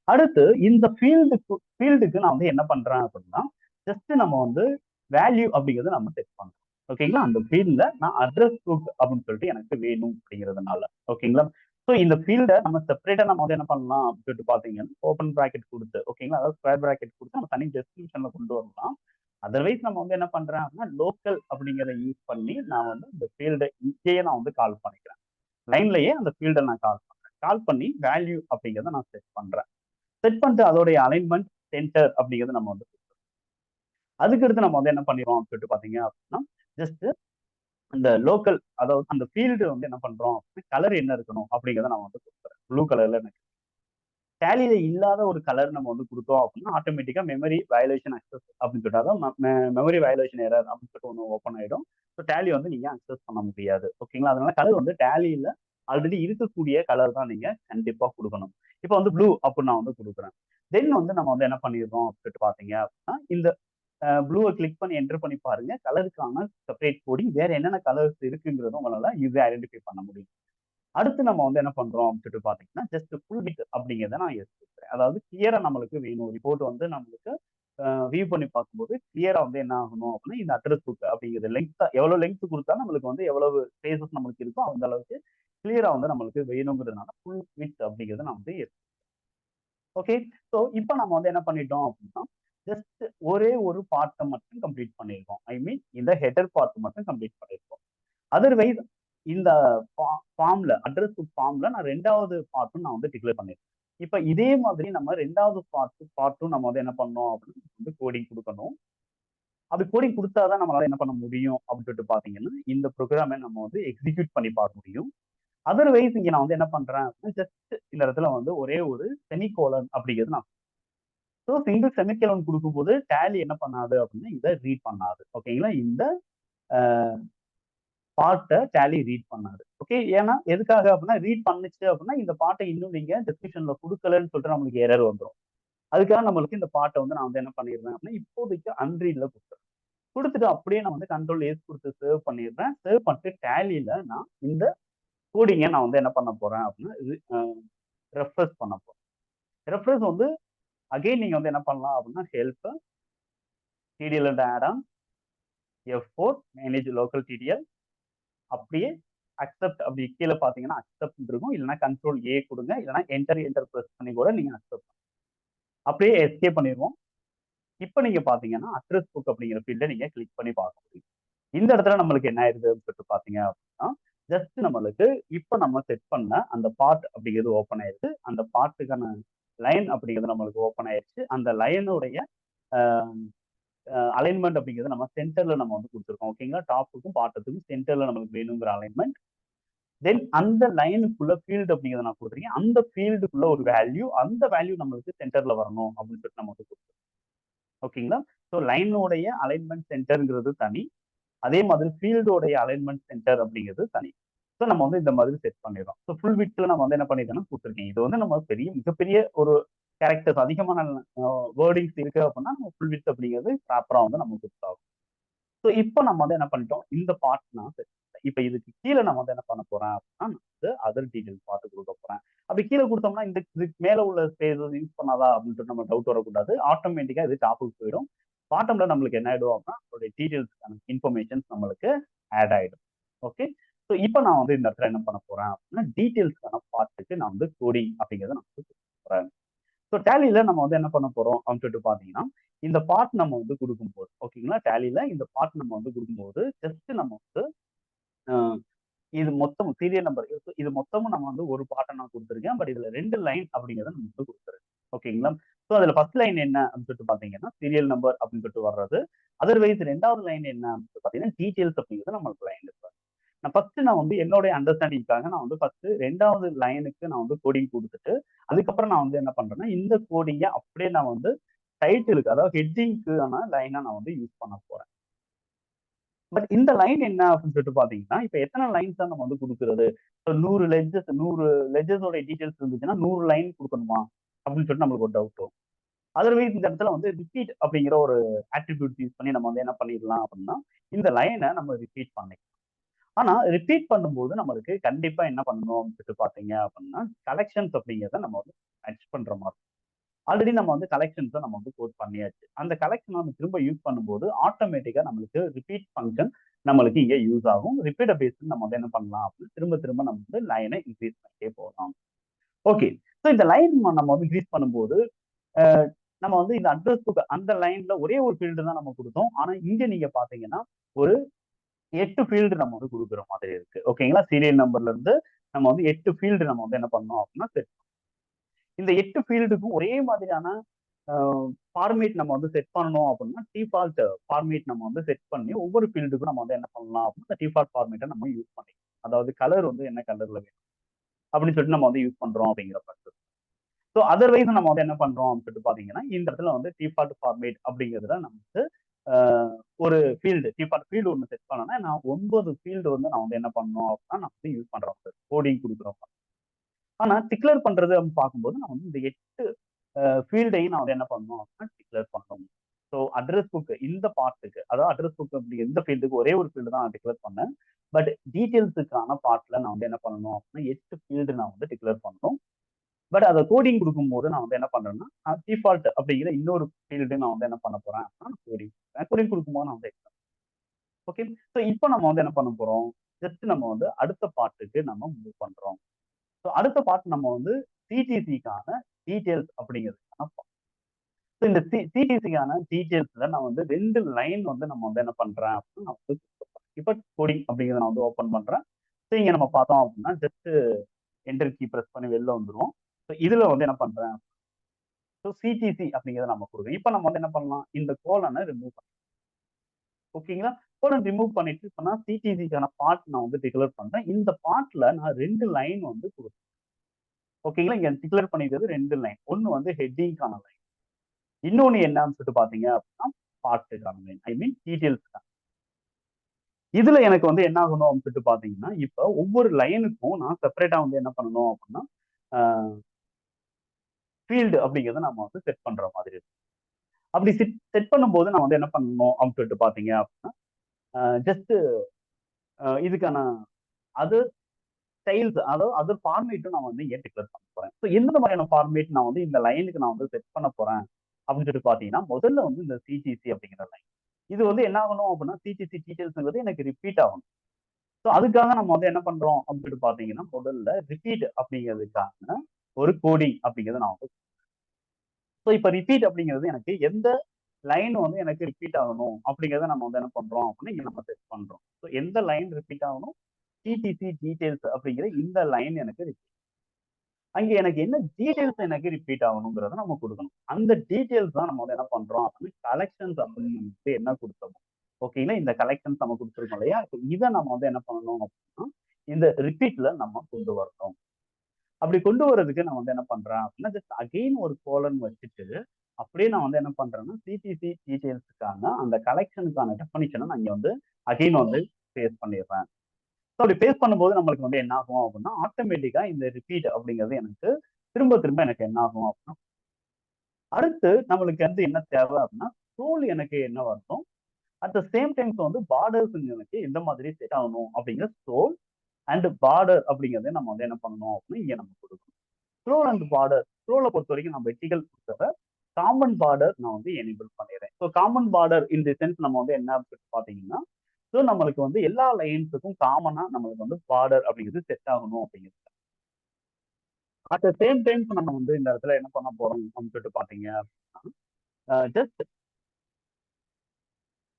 அடுத்து இந்த ஃபீல்டுக்கு நான் வந்து என்ன பண்றேன் அப்படின்னா, ஜஸ்ட் நம்ம வந்து வேல்யூ அப்படிங்கிறத நம்ம செட் பண்றோம். ஓகேங்களா? அந்த ஃபீல்ட்ல நான் அட்ரஸ் புக் அப்படின்னு சொல்லிட்டு எனக்கு வேணும் அப்படிங்கிறதுனால. ஓகேங்களா? ஸோ இந்த ஃபீல்ட நம்ம செப்பரேட்டா நம்ம வந்து என்ன பண்ணலாம் அப்படின்னு சொல்லிட்டு பார்த்தீங்கன்னா, ஓப்பன் பிராக்கெட் குடுத்து ஓகேங்களா? அதாவது ஸ்கொயர் பிராக்கெட் குடுத்து நம்ம தனி டெஸ்கிரிப்ஷன்ல கொண்டு வரலாம். அதர்வைஸ் நம்ம வந்து என்ன பண்றேன் அப்படின்னா, லோக்கல் அப்படிங்கிறத யூஸ் பண்ணி நான் வந்து இந்த ஃபீல்ட இங்கேயே நான் வந்து கால் பண்ணிக்கிறேன். லைன்லயே அந்த ஃபீல்ட நான் கால் பண்றேன். கால் பண்ணி வேல்யூ அப்படிங்கிறத நான் செட் பண்றேன். செட் பண்ணிட்டு அதோடைய அலைன்மென்ட் சென்டர் அப்படிங்கிறது நம்ம வந்து அதுக்கடுத்து நம்ம வந்து என்ன பண்ணிடுவோம் அப்படின்னு சொல்லிட்டு பார்த்தீங்க அப்படின்னா, ஜஸ்ட் அந்த லோக்கல் அதாவது அந்த ஃபீல்டு வந்து என்ன பண்றோம் அப்படின்னா, கலர் என்ன இருக்கணும் அப்படிங்கிறத நான் வந்து குடுக்குறேன். ப்ளூ கலர்ல எனக்கு டேலியில இல்லாத ஒரு கலர் நம்ம வந்து கொடுத்தோம் அப்படின்னா ஆட்டோமேட்டிக்கா மெமரி வயலேஷன் அக்சஸ் அப்படின்னு சொல்லிட்டு அதாவது மெமரி வயலேஷன் எரர் அப்படின்னு சொல்லிட்டு ஒன்று ஓப்பன் ஆயிடும். ஸோ டேலி வந்து நீங்க அக்சஸ் பண்ண முடியாது. ஓகேங்களா? அதனால கலர் வந்து டேலியில ஆல்ரெடி இருக்கக்கூடிய கலர் தான் நீங்க கண்டிப்பா கொடுக்கணும். இப்போ வந்து ப்ளூ அப்படின்னு நான் வந்து கொடுக்குறேன். தென் வந்து நம்ம வந்து என்ன பண்ணிடுறோம் அப்படின்னு சொல்லிட்டு பாத்தீங்க அப்படின்னா இந்த ப்ளூவை கிளிக் பண்ணி என்டர் பண்ணி பாருங்க. கலருக்கான செப்பரேட் கோடிங் வேற என்னென்ன கலர்ஸ் இருக்குங்கிறதும் உங்களால ஈஸியா ஐடென்டிஃபை பண்ண முடியும். அடுத்து நம்ம வந்து என்ன பண்றோம் அப்படின்னு சொல்லிட்டு பாத்தீங்கன்னா ஜஸ்ட் ஃபுல் வித் அப்படிங்கிறத நான் எடுத்துக்கிறேன். அதாவது கிளியரா நம்மளுக்கு வேணும். ரிப்போர்ட் வந்து நம்மளுக்கு வியூ பண்ணி பார்க்கும்போது கிளியரா வந்து என்ன ஆகணும் அப்படின்னா இந்த அட்ரஸ் புக் அப்படிங்கிறது லெங்க் எவ்வளவு லெங்க் கொடுத்தா நம்மளுக்கு வந்து எவ்வளவு ஸ்பேசஸ் நம்மளுக்கு இருக்கோ அந்த அளவுக்கு கிளியரா வந்து நம்மளுக்கு வேணுங்கிறதுனால ஃபுல் வித் அப்படிங்கிறத நான் வந்து ஓகே. ஸோ இப்போ நம்ம வந்து என்ன பண்ணிட்டோம் அப்படின்னா ஜஸ்ட் ஒரே ஒரு பார்ட்டை மட்டும் கம்ப்ளீட் பண்ணியிருக்கோம். ஐ மீன் இந்த ஹெடர் பார்ட் மட்டும் கம்ப்ளீட் பண்ணியிருக்கோம். அதர்வைஸ் இந்த ஃபார்ம்ல அட்ரஸ் ஃபார்ம்ல நான் 2வது பார்ட்டும் நான் வந்து டிக்ளேர் பண்ணிருக்கேன். இப்ப இதே மாதிரி நம்ம 2வது பார்ட்டும் நம்ம வந்து என்ன பண்ணோம் அப்படின்னா வந்து கோடிங் கொடுக்கணும். அப்படி கோடிங் கொடுத்தாதான் நம்மளால என்ன பண்ண முடியும் அப்படின்னு சொல்லிட்டு பாத்தீங்கன்னா இந்த ப்ரோக்ராமை நம்ம வந்து எக்ஸிக்யூட் பண்ணி பார்க்க முடியும். அதர்வைஸ் இங்க நான் வந்து என்ன பண்றேன் அப்படின்னா ஜஸ்ட் இந்த இடத்துல வந்து ஒரே ஒரு செமிகோலன் அப்படிங்கிறது நான் சிங்கிள் செமிகோலன் கொடுக்கும்போது டேலி என்ன பண்ணாது அப்படின்னா இதை ரீட் பண்ணாது. ஓகேங்களா? இந்த பார்ட்டை டேலி ரீட் பண்ணாது. ஓகே. ஏன்னா எதுக்காக அப்படின்னா ரீட் பண்ணுச்சு அப்படின்னா இந்த பாட்டை இன்னும் நீங்க டிஸ்கிரிப்ஷன்ல கொடுக்கலன்னு சொல்லிட்டு நம்மளுக்கு எரர் வந்துடும். அதுக்காக நம்மளுக்கு இந்த பாட்டை வந்து நான் வந்து என்ன பண்ணிடுறேன் அப்படின்னா இப்போதைக்கு அன்ரீட்ல கொடுத்துறேன். கொடுத்துட்டு அப்படியே நான் வந்து கண்ட்ரோல் ஏஸ் கொடுத்து சேவ் பண்ணிடுறேன். சேவ் பண்ணிட்டு டேலியில நான் இந்த கோடிங்கை நான் வந்து என்ன பண்ண போறேன் அப்படின்னா ரெஃப்ரெஷ் பண்ண போறேன். ரெஃப்ரெஷ் வந்து அகைன் நீங்க வந்து என்ன பண்ணலாம் அப்படின்னா help DTL and add on F4 manage local DTL அப்படியே அக்செப்ட் அப்படி கீழே பாத்தீங்கன்னா அக்செப்ட் இருக்கும். இல்லைன்னா கண்ட்ரோல் ஏ கொடுங்க. இல்லைன்னா என்டர் பிரஸ் பண்ணி கூட நீங்க அக்செப்ட் அப்படியே எஸ்கேப் பண்ணிடுவோம். இப்போ நீங்க பாத்தீங்கன்னா அட்ரஸ் புக் அப்படிங்கிற ஃபீல்டை நீங்க கிளிக் பண்ணி பார்க்க முடியும். இந்த இடத்துல நம்மளுக்கு என்ன ஆயிருது அப்படின்னு சொல்லிட்டு பாத்தீங்க அப்படின்னா ஜஸ்ட் நம்மளுக்கு இப்போ நம்ம செட் பண்ண அந்த பார்ட் அப்படிங்கிறது ஓப்பன் ஆயிருச்சு. அந்த பார்ட்டுக்கான லைன் அப்படிங்கிறது நம்மளுக்கு ஓப்பன் ஆயிருச்சு. அந்த லைனுடைய அலைன்மெண்ட் அப்படிங்கிறது நம்ம சென்டர்ல நம்ம வந்து கொடுத்துருக்கோம். ஓகேங்களா? டாப்புக்கும் பாட்டத்துக்கும் சென்டர்ல நம்மளுக்கு வேணுங்கிற அலைன்மெண்ட். தென் அந்த லைனுக்குள்ள ஃபீல்டு அப்படிங்கிறத நான் கொடுத்துருக்கேன். அந்த ஃபீல்டுக்குள்ள ஒரு வேல்யூ, அந்த வேல்யூ நம்மளுக்கு சென்டர்ல வரணும் அப்படின்னு சொல்லிட்டு நம்ம வந்து கொடுத்துருக்கோம். ஓகேங்களா? ஸோ லைனோடைய அலைன்மெண்ட் சென்டர்ங்கிறது தனி. அதே மாதிரி ஃபீல்டோடைய அலைன்மெண்ட் சென்டர் அப்படிங்கிறது தனி. ஸோ நம்ம வந்து இந்த மாதிரி செட் பண்ணிடுறோம். ஸோ ஃபுல் விட்ல நம்ம வந்து என்ன பண்ணிருக்கோம்னா கொடுத்துருக்கேன். இது வந்து நம்ம மிகப்பெரிய ஒரு கேரக்டர்ஸ் அதிகமான வேர்டிங்ஸ் இருக்கு அப்படின்னா நம்ம ஃபுல் வித் அப்படிங்கிறது ப்ராப்பரா வந்து நம்ம கொடுத்தாகும். ஸோ இப்போ நம்ம வந்து என்ன பண்ணிட்டோம் இந்த பார்ட் நான் செட் பண்ணிட்டேன். இப்போ இதுக்கு கீழே நம்ம வந்து என்ன பண்ண போறேன் அப்படின்னா நான் வந்து அதர் டீடைல்ஸ் பார்த்து கொடுக்க போறேன். அப்படி கீழே கொடுத்தோம்னா இதுக்கு மேல உள்ள ஸ்பேசஸ் யூஸ் பண்ணாதா அப்படின்ட்டு நம்ம டவுட் வரக்கூடாது. ஆட்டோமேட்டிக்கா இது டாப்புக்கு போயிடும். பாட்டம்ல நம்மளுக்கு என்ன ஆயிடும் அப்படின்னா அதோடைய டீடைல்ஸ்க்கான இன்ஃபர்மேஷன்ஸ் நம்மளுக்கு ஆட் ஆயிடும். ஓகே. ஸோ இப்போ நான் வந்து இந்த இடத்துல என்ன பண்ண போறேன் அப்படின்னா டீடைல்ஸ்க்கான பார்ட்டுக்கு நான் வந்து கோடிங் அப்படிங்கிறத நான் வந்து போறேன். ஸோ டேலியில நம்ம வந்து என்ன பண்ண போறோம் அப்படின்னு சொல்லிட்டு பாத்தீங்கன்னா இந்த பார்ட் நம்ம வந்து கொடுக்கும்போது ஓகேங்களா டேலியில இந்த பார்ட் நம்ம வந்து கொடுக்கும்போது ஜஸ்ட் நம்ம வந்து இது மொத்தம் சீரியல் நம்பர் இது மொத்தமும் நம்ம வந்து ஒரு பார்ட்டை நான் கொடுத்துருக்கேன். பட் இதுல 2 லைன் அப்படிங்கிறத நம்ம வந்து கொடுத்துருக்கேன். ஓகேங்களா? ஸோ அதுல ஃபர்ஸ்ட் லைன் என்ன அப்படின்னு சொல்லிட்டு பாத்தீங்கன்னா சீரியல் நம்பர் அப்படின்னு சொல்லிட்டு வர்றது. அதர்வைஸ் 2வது லைன் என்ன அப்படின்னு பாத்தீங்கன்னா டீடைல்ஸ் அப்படிங்கிறது நம்மளுக்கு லைன் இருக்கு. நான் வந்து என்னோட அண்டர்ஸ்டாண்டிங்காக நான் வந்து ஃபர்ஸ்ட் 2வது லைனுக்கு நான் வந்து கோடிங் கொடுத்துட்டு அதுக்கப்புறம் நான் வந்து என்ன பண்றேன்னா இந்த கோடிங்கை அப்படியே நான் வந்து டைட்டிலுக்கு அதாவது ஹெட்டிங்க்கான லைனா நான் வந்து யூஸ் பண்ண போறேன். பட் இந்த லைன் என்ன அப்படின்னு சொல்லிட்டு பாத்தீங்கன்னா இப்ப எத்தனை லைன்ஸ் தான் நம்ம வந்து கொடுக்குறது? 100 லெஜஸோட டீடைல்ஸ் இருந்துச்சுன்னா 100 லைன் கொடுக்கணுமா அப்படின்னு சொல்லிட்டு நம்மளுக்கு ஒரு டவுட் வரும். அதர்வைஸ் இந்த இடத்துல வந்து ரிப்பீட் அப்படிங்கிற ஒரு ஆட்ரிபியூட் யூஸ் பண்ணி நம்ம வந்து என்ன பண்ணிடலாம் அப்படின்னா இந்த லைனை நம்ம ரிப்பீட் பண்ணிக்கலாம். ஆனா ரிப்பீட் பண்ணும்போது நம்மளுக்கு கண்டிப்பா என்ன பண்ணணும் அப்படின்னு சொல்லிட்டு பாத்தீங்க அப்படின்னா கலெக்ஷன்ஸ் அப்படிங்கிறத நம்ம வந்து மேட்ச் பண்ற மாதிரி ஆல்ரெடி நம்ம வந்து கலெக்ஷன்ஸை நம்ம வந்து கோட் பண்ணியாச்சு. அந்த கலெக்ஷன் நம்ம திரும்ப யூஸ் பண்ணும்போது ஆட்டோமேட்டிக்கா நம்மளுக்கு ரிப்பீட் ஃபங்க்ஷன் நம்மளுக்கு இங்க யூஸ் ஆகும். ரிப்பீட் பேஸ் நம்ம வந்து என்ன பண்ணலாம் அப்படின்னு திரும்ப திரும்ப நம்ம வந்து லைனை இன்க்ரீஸ் பண்ணிட்டே போகலாம். ஓகே. ஸோ இந்த லைன் நம்ம வந்து இன்க்ரீஸ் பண்ணும்போது நம்ம வந்து இந்த அட்ரஸ் புக் அந்த லைன்ல ஒரே ஒரு ஃபீல்டு தான் நம்ம கொடுத்தோம். ஆனா இங்க நீங்க பாத்தீங்கன்னா ஒரு 8 ஃபீல்டு நம்ம வந்து கொடுக்குற மாதிரி இருக்கு. ஓகேங்களா? சீரியல் நம்பர்ல இருந்து நம்ம வந்து 8 ஃபீல்டு நம்ம வந்து என்ன பண்ணோம் அப்படின்னா செட் இந்த 8 ஃபீல்டுக்கும் ஒரே மாதிரியான ஃபார்மேட் நம்ம வந்து செட் பண்ணணும் அப்படின்னா டிஃபால்ட் ஃபார்மேட் நம்ம வந்து செட் பண்ணி ஒவ்வொரு ஃபீல்டுக்கும் நம்ம வந்து என்ன பண்ணலாம் அப்படின்னா டிஃபால்ட் ஃபார்மேட்டை நம்ம யூஸ் பண்ணிக்கலாம். அதாவது கலர் வந்து என்ன கலர்ல வேணும் அப்படின்னு சொல்லிட்டு நம்ம வந்து யூஸ் பண்றோம் அப்படிங்கிற பட்சம். ஸோ அதர்வைஸ் நம்ம வந்து என்ன பண்றோம் அப்படின்னு சொல்லிட்டு பாத்தீங்கன்னா இந்த இடத்துல வந்து டிஃபால்ட் ஃபார்மேட் அப்படிங்கிறதுல நமக்கு ஒரு ஃபீல்டு டிஃபால்ட் ஃபீல்டு ஒன்று செட் பண்ணோம்னா நான் 9 ஃபீல்டு வந்து நான் வந்து என்ன பண்ணணும் அப்படின்னா நான் வந்து யூஸ் பண்றோம் கோடிங் கொடுக்குறோம். ஆனா டிக்ளேர் பண்றது அப்படின்னு பார்க்கும்போது நான் வந்து இந்த 8 ஃபீல்டையும் நான் வந்து என்ன பண்ணணும் அப்படின்னா டிக்ளேர் பண்ணணும். ஸோ அட்ரஸ் புக் இந்த பார்ட்டுக்கு, அதாவது அட்ரஸ் புக் அப்படி எந்த ஃபீல்டுக்கு ஒரே ஒரு ஃபீல்டு தான் நான் டிக்ளேர் பண்ணேன். பட் டீட்டெயில்ஸுக்கான பார்ட்ல நான் வந்து என்ன பண்ணணும் அப்படின்னா 8 ஃபீல்டு நான் வந்து டிக்ளேர் பண்ணணும். பட் அதை கோடிங் கொடுக்கும்போது நான் வந்து என்ன பண்றேன்னா டிஃபால்ட் அப்படிங்கிற இன்னொரு ஃபீல்டு நான் வந்து என்ன பண்ண போறேன் அப்படின்னா கோடிங் கொடுக்கும்போது நான் வந்து ஓகே. ஸோ இப்போ நம்ம வந்து என்ன பண்ண போறோம், ஜஸ்ட் நம்ம வந்து அடுத்த பார்ட்டுக்கு நம்ம மூவ் பண்றோம். ஸோ அடுத்த பார்ட் நம்ம வந்து சிடிசிக்கான டீடைல்ஸ் அப்படிங்கிறதுக்கான ஸோ இந்த சிடிசிக்கான டீடைல்ஸ்ல நான் வந்து 2 லைன் வந்து நம்ம வந்து என்ன பண்றேன் அப்படின்னா நான் வந்து இப்போ கோடிங் அப்படிங்கிறத நான் வந்து ஓப்பன் பண்றேன். ஸோ இங்க நம்ம பார்த்தோம் அப்படின்னா ஜஸ்ட் என்டர் கீ ப்ரெஸ் பண்ணி வெளில வந்துடும். ஸோ இதுல வந்து என்ன பண்றேன், ஸோ சிடிசி அப்படிங்கிறத நம்ம கொடுக்குறோம். இப்போ நம்ம வந்து என்ன பண்ணலாம், இந்த கோலனை ரிமூவ் பண்ணலாம். ஓகேங்களா? கோலன் ரிமூவ் பண்ணிட்டு இப்போ நான் சிடிசிக்கான பார்ட் நான் வந்து டிக்ளேர் பண்றேன். இந்த பார்ட்ல நான் 2 லைன் வந்து கொடுக்குறேன். ஓகேங்களா? இங்க டிக்ளேர் பண்ணிக்கிறது 2 லைன். ஒன்னு வந்து ஹெட்டிங்கான லைன், இன்னொன்னு என்னன்னு சொல்லிட்டு பாத்தீங்க அப்படின்னா பார்ட்டுக்கான லைன், ஐ மீன் டீடைல்ஸ்க்கான. இதுல எனக்கு வந்து என்ன ஆகணும் அப்படின்னு சொல்லிட்டு பாத்தீங்கன்னா இப்ப ஒவ்வொரு லைனுக்கும் நான் செப்பரேட்டா வந்து என்ன பண்ணணும் அப்படின்னா ஃபீல்டு அப்படிங்கிறத நம்ம வந்து செட் பண்ற மாதிரி இருக்கு. அப்படி செட் பண்ணும்போது நான் வந்து என்ன பண்ணணும் அப்படின்னு சொல்லிட்டு பாத்தீங்க அப்படின்னா ஜஸ்ட் இதுக்கான அது ஸ்டைல்ஸ், அதாவது அது ஃபார்மேட்டும் நான் வந்து ஏன் டிக்ளேர் பண்ண போறேன். ஸோ எந்த மாதிரியான ஃபார்மேட் நான் வந்து இந்த லைனுக்கு நான் வந்து செட் பண்ண போறேன் அப்படின்னு சொல்லிட்டு பாத்தீங்கன்னா முதல்ல வந்து இந்த சிடிசி அப்படிங்கிற லைன் இது வந்து என்ன ஆகணும் அப்படின்னா சிடிசி டீடைல்ஸ்ங்கிறது எனக்கு ரிப்பீட் ஆகணும். ஸோ அதுக்காக நம்ம வந்து என்ன பண்றோம் அப்படின்னு சொல்லிட்டு பாத்தீங்கன்னா முதல்ல ரிப்பீட் அப்படிங்கிறதுக்கான ஒரு கோடிங் அப்படிங்கிறத நான் வந்து ஸோ இப்போ ரிப்பீட் அப்படிங்கிறது எனக்கு எந்த லைன் வந்து எனக்கு ரிப்பீட் ஆகணும் அப்படிங்கிறத நம்ம வந்து என்ன பண்றோம் அப்படின்னு இங்க நம்ம செட் பண்றோம். ஸோ எந்த லைன் ரிப்பீட் ஆகணும், டிடிசி டீடைல்ஸ் அப்படிங்கிற இந்த லைன் எனக்கு ரிப்பீட், அங்க எனக்கு என்ன டீடைல்ஸ் எனக்கு ரிப்பீட் ஆகணுங்கிறத நம்ம கொடுக்கணும். அந்த டீடைல்ஸ் தான் நம்ம வந்து என்ன பண்றோம் அப்படின்னு கலெக்ஷன்ஸ் அப்படின்னு என்ன கொடுத்தோம். ஓகேங்களா? இந்த கலெக்ஷன்ஸ் நம்ம கொடுத்துருக்கோம் இல்லையா, இதை நம்ம வந்து என்ன பண்ணணும் அப்படின்னா இந்த ரிப்பீட்ல நம்ம கொண்டு வரணும். அப்படி கொண்டு வர்றதுக்கு நான் வந்து என்ன பண்றேன் அப்படின்னா ஜஸ்ட் அகெயின் ஒரு கோலன் வச்சுட்டு அப்படியே நான் வந்து என்ன பண்றேன்னா சிடிசி டீடைல்ஸுக்கான அந்த கலெக்ஷனுக்கான டெஃபனிஷனை நான் இங்க வந்து அகெயின் வந்து பேஸ்ட் பண்ணிடுறேன். ஸோ அப்படி பேஸ்ட் பண்ணும்போது நம்மளுக்கு வந்து என்ன ஆகும் அப்படின்னா ஆட்டோமேட்டிக்கா இந்த ரிப்பீட் அப்படிங்கிறது எனக்கு திரும்ப திரும்ப எனக்கு என்ன ஆகும் அப்படின்னா அடுத்து நம்மளுக்கு வந்து என்ன தேவை அப்படின்னா ஸ்க்ரோல் எனக்கு என்ன வரணும், அட் த சேம் டைம்ஸ் வந்து பார்டர்ஸ் எனக்கு எந்த மாதிரி செட் ஆகணும் அப்படிங்கிற ஸ்க்ரோல் அண்ட் பார்டர் அப்படிங்கிறத நம்ம வந்து என்ன பண்ணணும் அப்படின்னு இங்க நம்ம கொடுக்கணும். ஸ்க்ரோல் அண்ட் பார்டர், ஸ்க்ரோலை பொறுத்த வரைக்கும் நான் வெர்டிகல் கொடுத்தத காமன் பார்டர் நான் வந்து எனேபிள் பண்ணிடுறேன். So common border in the sense நம்ம வந்து என்ன பாத்தீங்கன்னா ஸோ நம்மளுக்கு வந்து எல்லா லைன்ஸுக்கும் காமனா நம்மளுக்கு வந்து பார்டர் அப்படிங்கிறது செட் ஆகணும் அப்படிங்கிறது. அட் த சேம் டைம் நம்ம வந்து இந்த இடத்துல என்ன பண்ண போறோம் அப்படின்னு சொல்லிட்டு பாத்தீங்க அப்படின்னா ஜஸ்ட்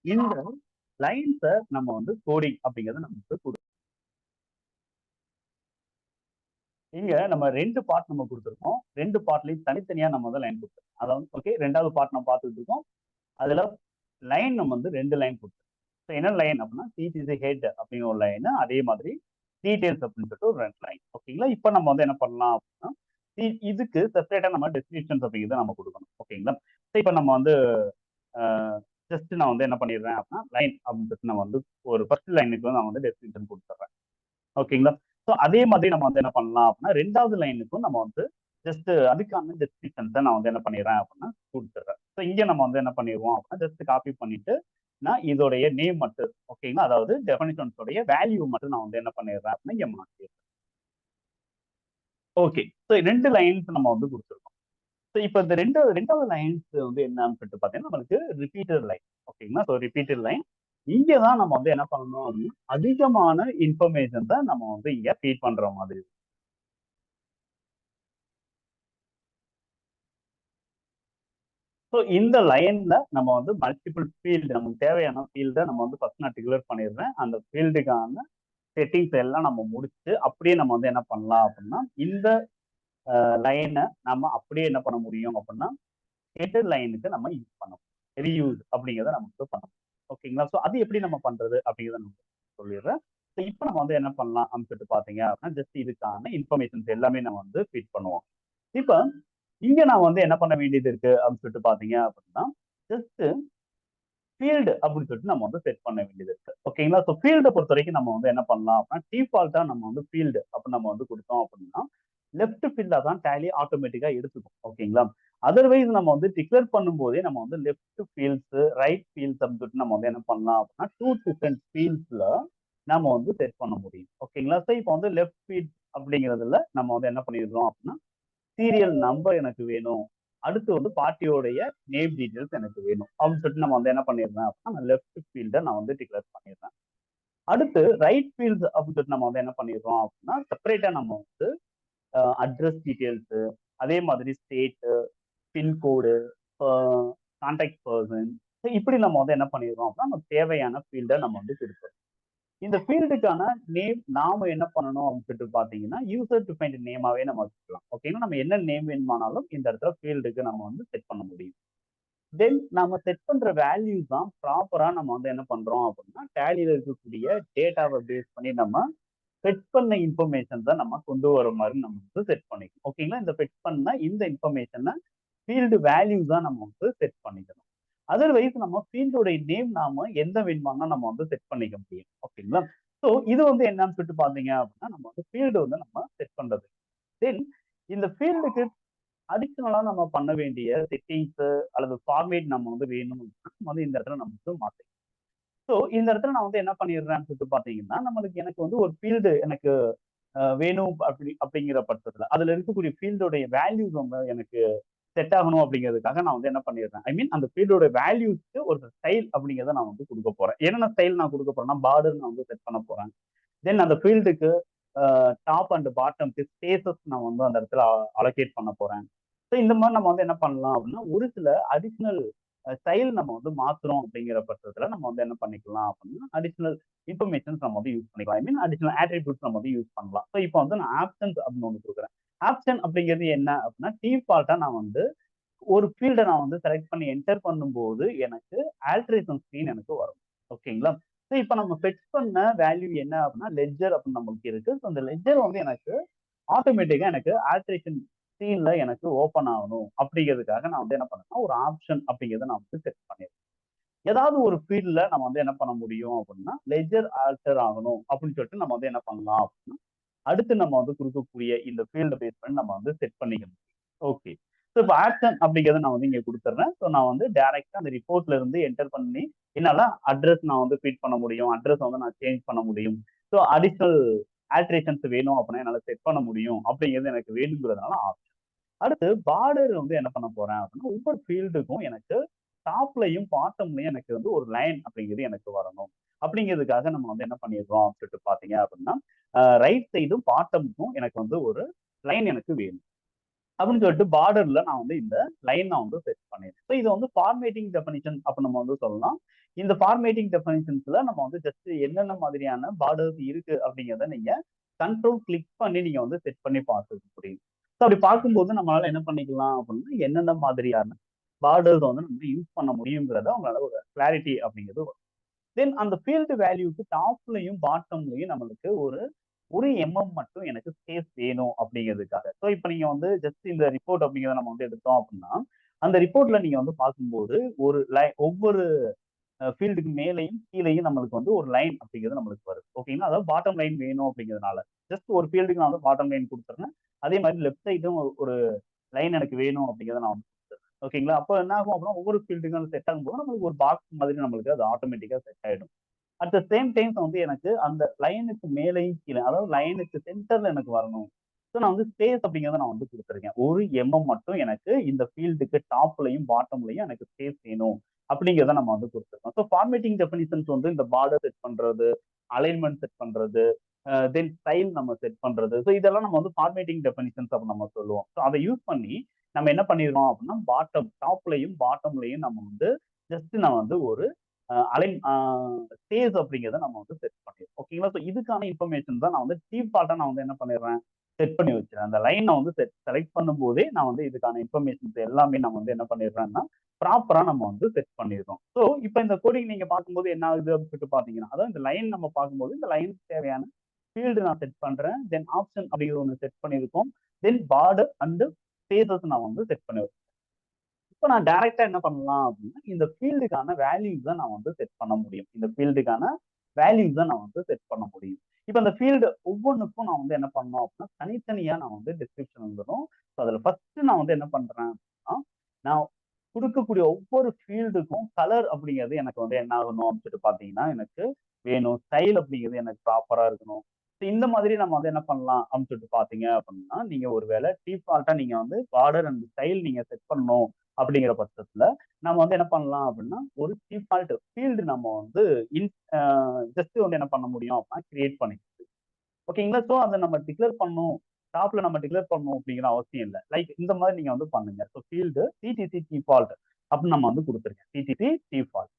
இந்த லைன்ஸை நம்ம வந்து கோடிங் அப்படிங்கிறது நமக்கு கொடுக்கும். இங்க நம்ம 2 பார்ட் நம்ம கொடுத்துருக்கோம். 2 பார்ட்லயும் தனித்தனியா நம்ம வந்து லைன் கொடுத்துருக்கோம். அதாவது ஓகே, 2வது பார்ட் நம்ம பார்த்துட்டு இருக்கோம். அதுல லைன் நம்ம வந்து 2 லைன் கொடுத்துருக்கோம். ஸோ என்ன லைன் அப்படின்னா சிடிசி ஹெட் அப்படிங்கிற ஒரு லைன், அதே மாதிரி டீடைல்ஸ் அப்படின்னு சொல்லிட்டு ஒரு 2 லைன். ஓகேங்களா? இப்போ நம்ம வந்து என்ன பண்ணலாம் அப்படின்னா இதுக்கு செப்பரேட்டா நம்ம டெஸ்கிரிப்ஷன்ஸ் அப்படிங்கிறத நம்ம கொடுக்கணும். ஓகேங்களா? ஸோ இப்போ நம்ம வந்து ஜஸ்ட் நான் வந்து என்ன பண்ணிடுறேன் அப்படின்னா லைன் அப்படின்னு சொல்லிட்டு நான் வந்து ஒரு ஃபர்ஸ்ட் லைனுக்கு வந்து நான் வந்து டெஸ்கிரிப்ஷன் கொடுத்துட்றேன். ஓகேங்களா? ஸோ அதே மாதிரி நம்ம வந்து என்ன பண்ணலாம் அப்படின்னா 2வது லைனுக்கும் நம்ம வந்து ஜஸ்ட் அதுக்கான டெஸ்கிரிப்ஷன்ஸை நான் வந்து என்ன பண்ணிடுறேன் அப்படின்னா கொடுத்துட்றேன். ஸோ இங்கே நம்ம வந்து என்ன பண்ணிடுவோம் அப்படின்னா ஜஸ்ட் காப்பி பண்ணிட்டு நான் இதோடைய நேம் மட்டும், ஓகேங்களா, அதாவது டெஃபனிஷன்ஸோடைய வேல்யூ மட்டும் நான் வந்து என்ன பண்ணிடுறேன் அப்படின்னா இங்கே மாற்றிடுறேன். ஓகே. ஸோ 2 லைன்ஸ் நம்ம வந்து கொடுத்துருக்கோம். ஸோ இப்போ இந்த 2வது லைன்ஸ் வந்து என்னன்னு சொல்லிட்டு பார்த்தீங்கன்னா நம்மளுக்கு ரிப்பீட்டட் லைன். ஓகேங்களா? ஸோ ரிப்பீட்டட் லைன் இங்கே தான் நம்ம வந்து என்ன பண்ணணும் அப்படின்னா அதிகமான இன்ஃபர்மேஷன்ஸை நம்ம வந்து இங்கே ஃபீட் பண்ற மாதிரி. ஸோ இந்த லைன்ல நம்ம வந்து மல்டிபிள் ஃபீல்டு, நமக்கு தேவையான ஃபீல்டை நம்ம வந்து ஃபர்ஸ்ட் நான் டிக்ளேர் பண்ணிடுறேன். அந்த ஃபீல்டுக்கான செட்டிங்ஸ் எல்லாம் நம்ம முடிச்சுட்டு அப்படியே நம்ம வந்து என்ன பண்ணலாம் அப்படின்னா இந்த லைனை நம்ம அப்படியே என்ன பண்ண முடியும் அப்படின்னா ஹெடர் லைனுக்கு நம்ம யூஸ் பண்ணணும், ரீயூஸ் அப்படிங்கிறத நமக்கு பண்ணணும். ஓகேங்களா? ஸோ அது எப்படி நம்ம பண்றது அப்படிங்கிறத நம்ம சொல்லிடுறேன். ஸோ இப்போ நம்ம வந்து என்ன பண்ணலாம் அப்படின்னு சொல்லிட்டு பார்த்தீங்க அப்படின்னா ஜஸ்ட் இதுக்கான இன்ஃபர்மேஷன்ஸ் எல்லாமே நம்ம வந்து ஃபீட் பண்ணுவோம். இப்போ இங்க நான் வந்து என்ன பண்ண வேண்டியது இருக்கு அப்படின்னு சொல்லிட்டு பாத்தீங்க அப்படின்னா, ஜஸ்ட் ஃபீல்டு அப்படின்னு சொல்லிட்டு நம்ம வந்து செட் பண்ண வேண்டியது இருக்கு. ஓகேங்களா? ஸோ ஃபீல்ட பொறுத்தவரைக்கும் நம்ம வந்து என்ன பண்ணலாம் அப்படின்னா, டிஃபால்ட்டா நம்ம வந்து ஃபீல்டு அப்படின்னு நம்ம வந்து குடுத்தோம் அப்படின்னா, லெஃப்ட் ஃபீல்டா தான் டேலி ஆட்டோமேட்டிக்கா எடுத்துக்கும். ஓகேங்களா? அதர்வைஸ் நம்ம வந்து டிக்ளேர் பண்ணும்போதே நம்ம வந்து லெஃப்ட் ஃபீல்ட்ஸ், ரைட் ஃபீல்ட்ஸ் அப்படின்னு சொல்லிட்டு நம்ம வந்து என்ன பண்ணலாம் அப்படின்னா, 2 டிஃபரெண்ட் ஃபீல்ட்ஸ்ல நம்ம வந்து செட் பண்ண முடியும். ஓகேங்களா? ஸோ இப்போ வந்து லெஃப்ட் ஃபீல்ட் அப்படிங்கிறதுல நம்ம வந்து என்ன பண்ணிடுறோம் அப்படின்னா, சீரியல் நம்பர் எனக்கு வேணும். அடுத்து வந்து பார்ட்டியோடைய நேம் டீட்டெயில்ஸ் எனக்கு வேணும். அப்படின்னு சொல்லிட்டு நம்ம வந்து என்ன பண்ணிடுறேன் அப்படின்னா, லெஃப்ட் ஃபீல்ட நான் வந்து டிக்ளேர் பண்ணிடுறேன். அடுத்து ரைட் ஃபீல்ட்ஸ் அப்படின்னு சொல்லிட்டு நம்ம வந்து என்ன பண்ணிடுறோம் அப்படின்னா, செப்பரேட்டா நம்ம வந்து அட்ரஸ் டீட்டெயில்ஸ், அதே மாதிரி ஸ்டேட், பின்கோடு, கான்டாக்ட் பர்சன், இப்படி நம்ம வந்து என்ன பண்ணிடுறோம் அப்படின்னா, நமக்கு தேவையான ஃபீல்ட நம்ம வந்து கொடுக்குறோம். இந்த ஃபீல்டுக்கான நேம் நாம என்ன பண்ணணும் அப்படின்னு சொல்லிட்டு பாத்தீங்கன்னா, யூசர் டிஃபைன்ட் நேமாவே நம்ம வச்சுக்கலாம். ஓகேங்களா? நம்ம என்ன நேம் வேணுமானாலும் இந்த இடத்துல ஃபீல்டுக்கு நம்ம வந்து செட் பண்ண முடியும். தென் நம்ம செட் பண்ற வேல்யூஸ் தான் ப்ராப்பரா நம்ம வந்து என்ன பண்றோம் அப்படின்னா, டேலியில இருக்கக்கூடிய டேட்டாவை பேஸ் பண்ணி நம்ம ஃபெட்ச் பண்ண இன்ஃபர்மேஷன் தான் நம்ம கொண்டு வர மாதிரி நம்ம வந்து செட் பண்ணிக்கணும். ஓகேங்களா? இந்த ஃபெட்ச் பண்ண இந்த இன்ஃபர்மேஷனை ஃபீல்டு வேல்யூஸ் தான் நம்ம வந்து செட் பண்ணிக்கணும். அதர்வைஸ் நம்ம ஃபீல்டோடைய நேம் நாம எந்த வேணுமானா நம்ம வந்து செட் பண்ணிக்க முடியும். ஓகேங்களா? ஸோ இது வந்து என்னன்னு சொல்லிட்டு பாத்தீங்க அப்படின்னா, நம்ம வந்து ஃபீல்டு வந்து நம்ம செட் பண்றது. தென் இந்த ஃபீல்டுக்கு அடிஷனலா நம்ம பண்ண வேண்டிய செட்டிங்ஸ் அல்லது ஃபார்மேட் நம்ம வந்து வேணும் அப்படின்னா, நம்ம வந்து இந்த இடத்துல நம்ம வந்து மாத்திக்கலாம். ஸோ இந்த இடத்துல நான் வந்து என்ன பண்ணிடுறேன்னு சொல்லிட்டு பாத்தீங்கன்னா, எனக்கு வந்து ஒரு ஃபீல்டு எனக்கு வேணும் அப்படிங்கிற பட்சத்துல அதுல இருக்கக்கூடிய ஃபீல்டோடைய வேல்யூஸ் வந்து எனக்கு செட் ஆகணும் அப்படிங்கிறதுக்காக நான் வந்து என்ன பண்ணிடுறேன். ஐ மீன் அந்த ஃபீல்டோட வேல்யூஸ்க்கு ஒரு ஸ்டைல் அப்படிங்கிறத நான் வந்து குடுக்க போறேன். என்னென்ன ஸ்டைல் நான் குடுக்க போறேன்னா, பார்டர் நான் வந்து செட் பண்ண போறேன். தென் அந்த ஃபீல்டுக்கு டாப் அண்ட் பாட்டம்க்கு ஸ்பேஸஸ் நான் வந்து அந்த இடத்துல அலோகேட் பண்ண போறேன். ஸோ இந்த மாதிரி நம்ம வந்து என்ன பண்ணலாம் அப்படின்னா, ஒரு சில அடிஷனல் ஸ்டைல் நம்ம வந்து மாத்துறோம் அப்படிங்கிற பட்சத்துல நம்ம வந்து என்ன பண்ணிக்கலாம் அப்படின்னா, அடிஷனல் இன்ஃபர்மேஷன்ஸ் நம்ம வந்து யூஸ் பண்ணிக்கலாம். ஐ மீன் அடிஷனல் ஆட்ரிபியூட்ஸ் நம்ம வந்து யூஸ் பண்ணலாம். ஸோ இப்போ வந்து நான் ஆப்ஷன்ஸ் அப்படின்னு ஒண்ணு குடுக்குறேன். ஆப்ஷன் அப்படிங்கிறது என்ன அப்படின்னா, டிஃபால்ட்டா நான் வந்து ஒரு ஃபீல்ட நான் வந்து செலக்ட் பண்ணி என்டர் பண்ணும்போது எனக்கு ஆல்டரேஷன் ஸ்க்ரீன் எனக்கு வரும். ஓகேங்களா? ஸோ இப்ப நம்ம ஃபெட்ச் பண்ண வேல்யூ என்ன அப்படின்னா, லெட்ஜர் அப்படின்னு நமக்கு இருக்கு. ஸோ அந்த லெட்ஜர் வந்து எனக்கு ஆட்டோமேட்டிக்கா எனக்கு ஆல்டரேஷன் ஸ்க்ரீன்ல எனக்கு ஓப்பன் ஆகணும் அப்படிங்கிறதுக்காக நான் வந்து என்ன பண்ணேன்னா, ஒரு ஆப்ஷன் அப்படிங்கிறத நான் வந்து செட் பண்ணிருக்கேன். ஏதாவது ஒரு ஃபீல்ட்ல நம்ம வந்து என்ன பண்ண முடியும் அப்படின்னா, லெட்ஜர் ஆல்டர் ஆகணும் அப்படின்னு சொல்லிட்டு நம்ம வந்து என்ன பண்ணலாம் அப்படின்னா, அடுத்து நம்ம வந்து குடுக்கக்கூடிய இந்த ஃபீல்ட பேஸ் பண்ணி நம்ம வந்து செட் பண்ணிக்கணும். ஓகே. ஸோ இப்ப ஆக்ஷன் அப்படிங்கிறத நான் வந்து இங்க குடுத்துடுறேன். ஸோ நான் வந்து டைரக்ட்டா அந்த ரிப்போர்ட்ல இருந்து என்டர் பண்ணி, என்னால அட்ரஸ் நான் வந்து ஃபீட் பண்ண முடியும். அட்ரஸ் வந்து நான் சேஞ்ச் பண்ண முடியும். ஸோ அடிஷனல் ஆல்டரேஷன்ஸ் வேணும் அப்படின்னா என்னால செட் பண்ண முடியும். அப்படிங்கிறது எனக்கு வேணுங்கிறதுனால அடுத்து பார்டர் வந்து என்ன பண்ண போறேன் அப்படின்னா, ஒவ்வொரு ஃபீல்டுக்கும் எனக்கு டாப்லயும், பாட்டம்லயும் எனக்கு வந்து ஒரு லைன் அப்படிங்கிறது எனக்கு வரணும். அப்படிங்கிறதுக்காக நம்ம வந்து என்ன பண்ணிடுறோம் அப்படின்னு சொல்லிட்டு பார்த்தீங்க அப்படின்னா, ரைட் சைடும், பாட்டமுக்கும் எனக்கு வந்து ஒரு லைன் எனக்கு வேணும். அப்படின்னு சொல்லிட்டு பார்டர்ல நான் வந்து இந்த லைன் நான் வந்து செட் பண்ணிடுறேன். ஸோ இது வந்து ஃபார்மேட்டிங் டெஃபனிஷன் அப்படி நம்ம வந்து சொல்லலாம். இந்த ஃபார்மேட்டிங் டெஃபனிஷன்ஸ்ல நம்ம வந்து ஜஸ்ட் என்னென்ன மாதிரியான பார்டர்ஸ் இருக்கு அப்படிங்கிறத நீங்க கண்ட்ரோல் கிளிக் பண்ணி நீங்க வந்து செட் பண்ணி பார்த்துக்க முடியும். ஸோ அப்படி பார்க்கும்போது நம்மளால என்ன பண்ணிக்கலாம் அப்படின்னா, என்னென்ன மாதிரியான பார்டர்ஸ் வந்து நம்ம யூஸ் பண்ண முடியுங்கிறத உங்களால ஒரு கிளாரிட்டி அப்படிங்கிறது வரும். தென் அந்த ஃபீல்டு வேல்யூக்கு டாப்லயும், பாட்டம்லயும் நம்மளுக்கு ஒரு 1 மட்டும் எனக்கு ஸ்பேஸ் வேணும் அப்படிங்கிறதுக்காக. ஸோ இப்ப நீங்க வந்து ஜஸ்ட் இந்த ரிப்போர்ட் அப்படிங்கிறத நம்ம வந்து எடுத்தோம் அப்படின்னா, அந்த ரிப்போர்ட்ல நீங்க வந்து பார்க்கும்போது ஒரு ஒவ்வொரு ஃபீல்டுக்கு மேலேயும், கீழேயும் நம்மளுக்கு வந்து ஒரு லைன் அப்படிங்கிறது நம்மளுக்கு வருது. ஓகேங்களா? அதாவது பாட்டம் லைன் வேணும் அப்படிங்கிறதுனால. ஜஸ்ட் ஒரு ஃபீல்டுக்கு நான் வந்து பாட்டம் லைன் குடுத்துறேன். அதே மாதிரி லெஃப்ட் சைடும் ஒரு லைன் எனக்கு வேணும் அப்படிங்கிறத நான் வந்து குடுத்துறேன். ஓகேங்களா? அப்ப என்ன ஆகும் அப்படின்னா, ஒவ்வொரு ஃபீல்டுக்கும் அது செட் ஆகும்போது நம்மளுக்கு ஒரு பாக்ஸ் மாதிரி நம்மளுக்கு அது ஆட்டோமேட்டிக்கா செட் ஆயிடும். அட் த சேம் டைம் வந்து எனக்கு அந்த லைனுக்கு மேலேயும் கீழ அதாவது லைனுக்கு சென்டர்ல எனக்கு வரணும். ஸோ நான் வந்து ஸ்பேஸ் அப்படிங்கிறத நான் வந்து குடுத்துருக்கேன். 1 மட்டும் எனக்கு இந்த ஃபீல்டுக்கு டாப்லயும், பாட்டம்லயும் எனக்கு ஸ்பேஸ் வேணும். அப்படிங்கிறத நம்ம வந்து குடுத்துருக்கோம். ஸோ ஃபார்மேட்டிங் டெஃபினிஷன்ஸ் வந்து இந்த பார்டர் செட் பண்றது, அலைன்மென்ட் செட் பண்றது, தென் ஸ்டைல் நம்ம செட் பண்றது. ஸோ இதெல்லாம் நம்ம வந்து ஃபார்மேட்டிங் டெஃபினிஷன்ஸ் அப்படின்னு நம்ம சொல்லுவோம். ஸோ அத யூஸ் பண்ணி நம்ம என்ன பண்ணிடுறோம் அப்படின்னா, டாப்லயும், பாட்டம்லயும் நம்ம வந்து ஜஸ்ட் நான் வந்து ஒரு அலைன் ஸ்பேஸ் அப்படிங்கிறத நம்ம வந்து செட் பண்ணிடுறோம். ஓகேங்களா? ஸோ இதுக்கான இன்ஃபர்மேஷன் தான் நான் வந்து டிஃபால்ட்டா நான் வந்து என்ன பண்ணிடுறேன், செட் பண்ணி வச்சுறேன். அந்த லைன் நான் வந்து செலக்ட் பண்ணும்போதே நான் வந்து இதுக்கான இன்ஃபர்மேஷன்ஸ் எல்லாமே நான் வந்து என்ன பண்ணிடுறேன்னா, ப்ராப்பரா நம்ம வந்து செட் பண்ணிடுறோம். ஸோ இப்ப இந்த கோடிங் நீங்க பார்க்கும்போது என்ன ஆகுது அப்படின்னு சொல்லிட்டு பார்த்தீங்கன்னா, அதாவது இந்த லைன் நம்ம பார்க்கும்போது இந்த லைனுக்கு தேவையான ஃபீல்டு நான் செட் பண்றேன். தென் ஆப்ஷன் அப்படிங்கிற ஒண்ணு செட் பண்ணியிருக்கோம். தென் பார்டர் அண்ட் ஸ்பேசஸ் நான் வந்து செட் பண்ணி இப்போ நான் டைரக்டா என்ன பண்ணலாம் அப்படின்னா இந்த ஃபீல்டுக்கான வேல்யூஸ் தான் நான் வந்து செட் பண்ண முடியும். இந்த ஃபீல்டுக்கான வேல்யூஸ் தான் நான் வந்து செட் பண்ண முடியும். இப்போ அந்த ஃபீல்டு ஒவ்வொன்றுக்கும் நான் வந்து என்ன பண்ணணும் அப்படின்னா தனித்தனியா நான் வந்து டிஸ்கிரிப்ஷன் வந்துடும். ஸோ அதில் ஃபர்ஸ்ட் நான் வந்து என்ன பண்றேன் அப்படின்னா நான் கொடுக்கக்கூடிய ஒவ்வொரு ஃபீல்டுக்கும் கலர் அப்படிங்கிறது எனக்கு வந்து என்ன ஆகணும் அப்படின்னு சொல்லிட்டு பார்த்தீங்கன்னா எனக்கு வேணும். ஸ்டைல் அப்படிங்கிறது எனக்கு ப்ராப்பரா இருக்கணும். இந்த மாதிரி நம்ம வந்து என்ன பண்ணலாம் அப்படின்னு சொல்லிட்டு பார்த்தீங்க அப்படின்னா நீங்க ஒருவேளை டிஃபால்ட்டா நீங்க வந்து பார்டர் அண்ட் ஸ்டைல் நீங்க செட் பண்ணணும் அப்படிங்கிற பட்சத்துல நம்ம வந்து என்ன பண்ணலாம் அப்படின்னா ஒரு டிஃபால்ட் ஃபீல்டு நம்ம வந்து ஜஸ்ட் வந்து என்ன பண்ண முடியும் அப்படின்னா கிரியேட் பண்ணிக்கிறது. ஓகேங்களா? ஸோ அதை நம்ம டிக்ளேர் பண்ணணும். டாப்ல நம்ம டிக்ளேர் பண்ணணும் அப்படிங்கிற அவசியம் இல்லை. லைக் இந்த மாதிரி நீங்க வந்து பண்ணுங்க. ஸோ ஃபீல்டு சிடிசி டிஃபால்ட் அப்படின்னு நம்ம வந்து கொடுத்துருக்கேன். CDC default.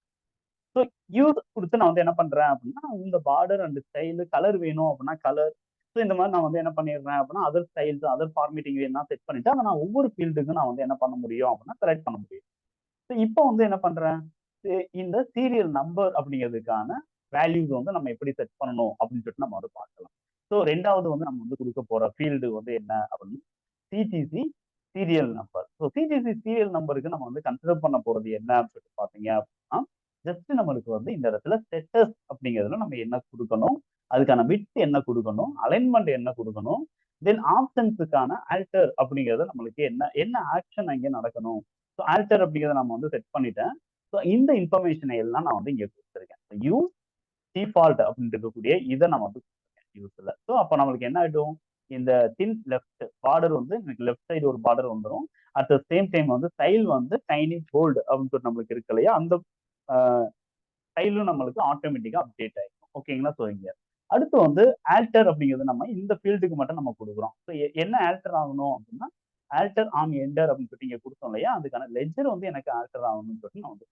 ஸோ யூஸ் கொடுத்து நான் வந்து என்ன பண்றேன் அப்படின்னா இந்த பார்டர் அண்ட் ஸ்டைலு கலர் வேணும் அப்படின்னா கலர். ஸோ இந்த மாதிரி நான் வந்து என்ன பண்ணிடுறேன் அப்படின்னா அதர் ஸ்டைல்ஸ் அதர் ஃபார்மேட்டிங் வேணா செட் பண்ணிட்டு அதை நான் ஒவ்வொரு ஃபீல்டுக்கும் நான் வந்து என்ன பண்ண முடியும் அப்படின்னா செலக்ட் பண்ண முடியும். ஸோ இப்போ வந்து என்ன பண்றேன் இந்த சீரியல் நம்பர் அப்படிங்கிறதுக்கான வேல்யூஸ் வந்து நம்ம எப்படி செட் பண்ணணும் அப்படின்னு சொல்லிட்டு நம்ம வந்து பார்க்கலாம். ஸோ ரெண்டாவது வந்து நம்ம வந்து கொடுக்க போற ஃபீல்டு வந்து என்ன அப்படின்னு CDC serial number. So CDC serial நம்பருக்கு நம்ம வந்து கன்சிடர் பண்ண போறது என்ன அப்படின்னு சொல்லிட்டு பாத்தீங்க அப்படின்னா ஜஸ்ட் நம்மளுக்கு வந்து இந்த இடத்துல செட்டஸ் அப்படிங்கிறதுல நம்ம என்ன கொடுக்கணும், அதுக்கான வித் என்ன கொடுக்கணும், அலைன்மெண்ட் என்ன கொடுக்கணும், தென் ஆப்ஷன்ஸுக்கான ஆல்டர் அப்படிங்கிறத நம்மளுக்கு என்ன என்ன ஆக்ஷன் அங்கே நடக்கணும். ஸோ ஆல்டர் அப்படிங்கிறத நம்ம வந்து செட் பண்ணிட்டேன். ஸோ இந்த இன்ஃபர்மேஷனை எல்லாம் நான் வந்து இங்கே கொடுத்துருக்கேன். யூஸ் டிஃபால்ட் அப்படின்னு இருக்கக்கூடிய இதை நான் வந்து யூஸ்ல. ஸோ அப்போ நம்மளுக்கு என்ன ஆயிடும் இந்த தின் லெஃப்ட் பார்டர் வந்து எனக்கு லெஃப்ட் சைடு ஒரு பார்டர் வந்துடும். அட் த சேம் டைம் வந்து ஸ்டைல் வந்து டைனி போல்டு அப்படின்னு சொல்லிட்டு நம்மளுக்கு இருக்கு இல்லையா அந்த ஸ்டைலும் நம்மளுக்கு ஆட்டோமேட்டிக்கா அப்டேட் ஆயிடும். ஓகேங்களா? ஸோ இங்க அடுத்து வந்து ஆல்டர் அப்படிங்கிறது நம்ம இந்த ஃபீல்டுக்கு மட்டும் நம்ம கொடுக்குறோம். ஸோ என்ன ஆல்டர் ஆகணும் அப்படின்னா ஆல்டர் ஆன் என்டர் அப்படின்னு சொல்லிட்டு இங்க கொடுத்தோம் இல்லையா அதுக்கான லெஜர் வந்து எனக்கு ஆல்டர் ஆகணும்னு சொல்லிட்டு நான் வந்து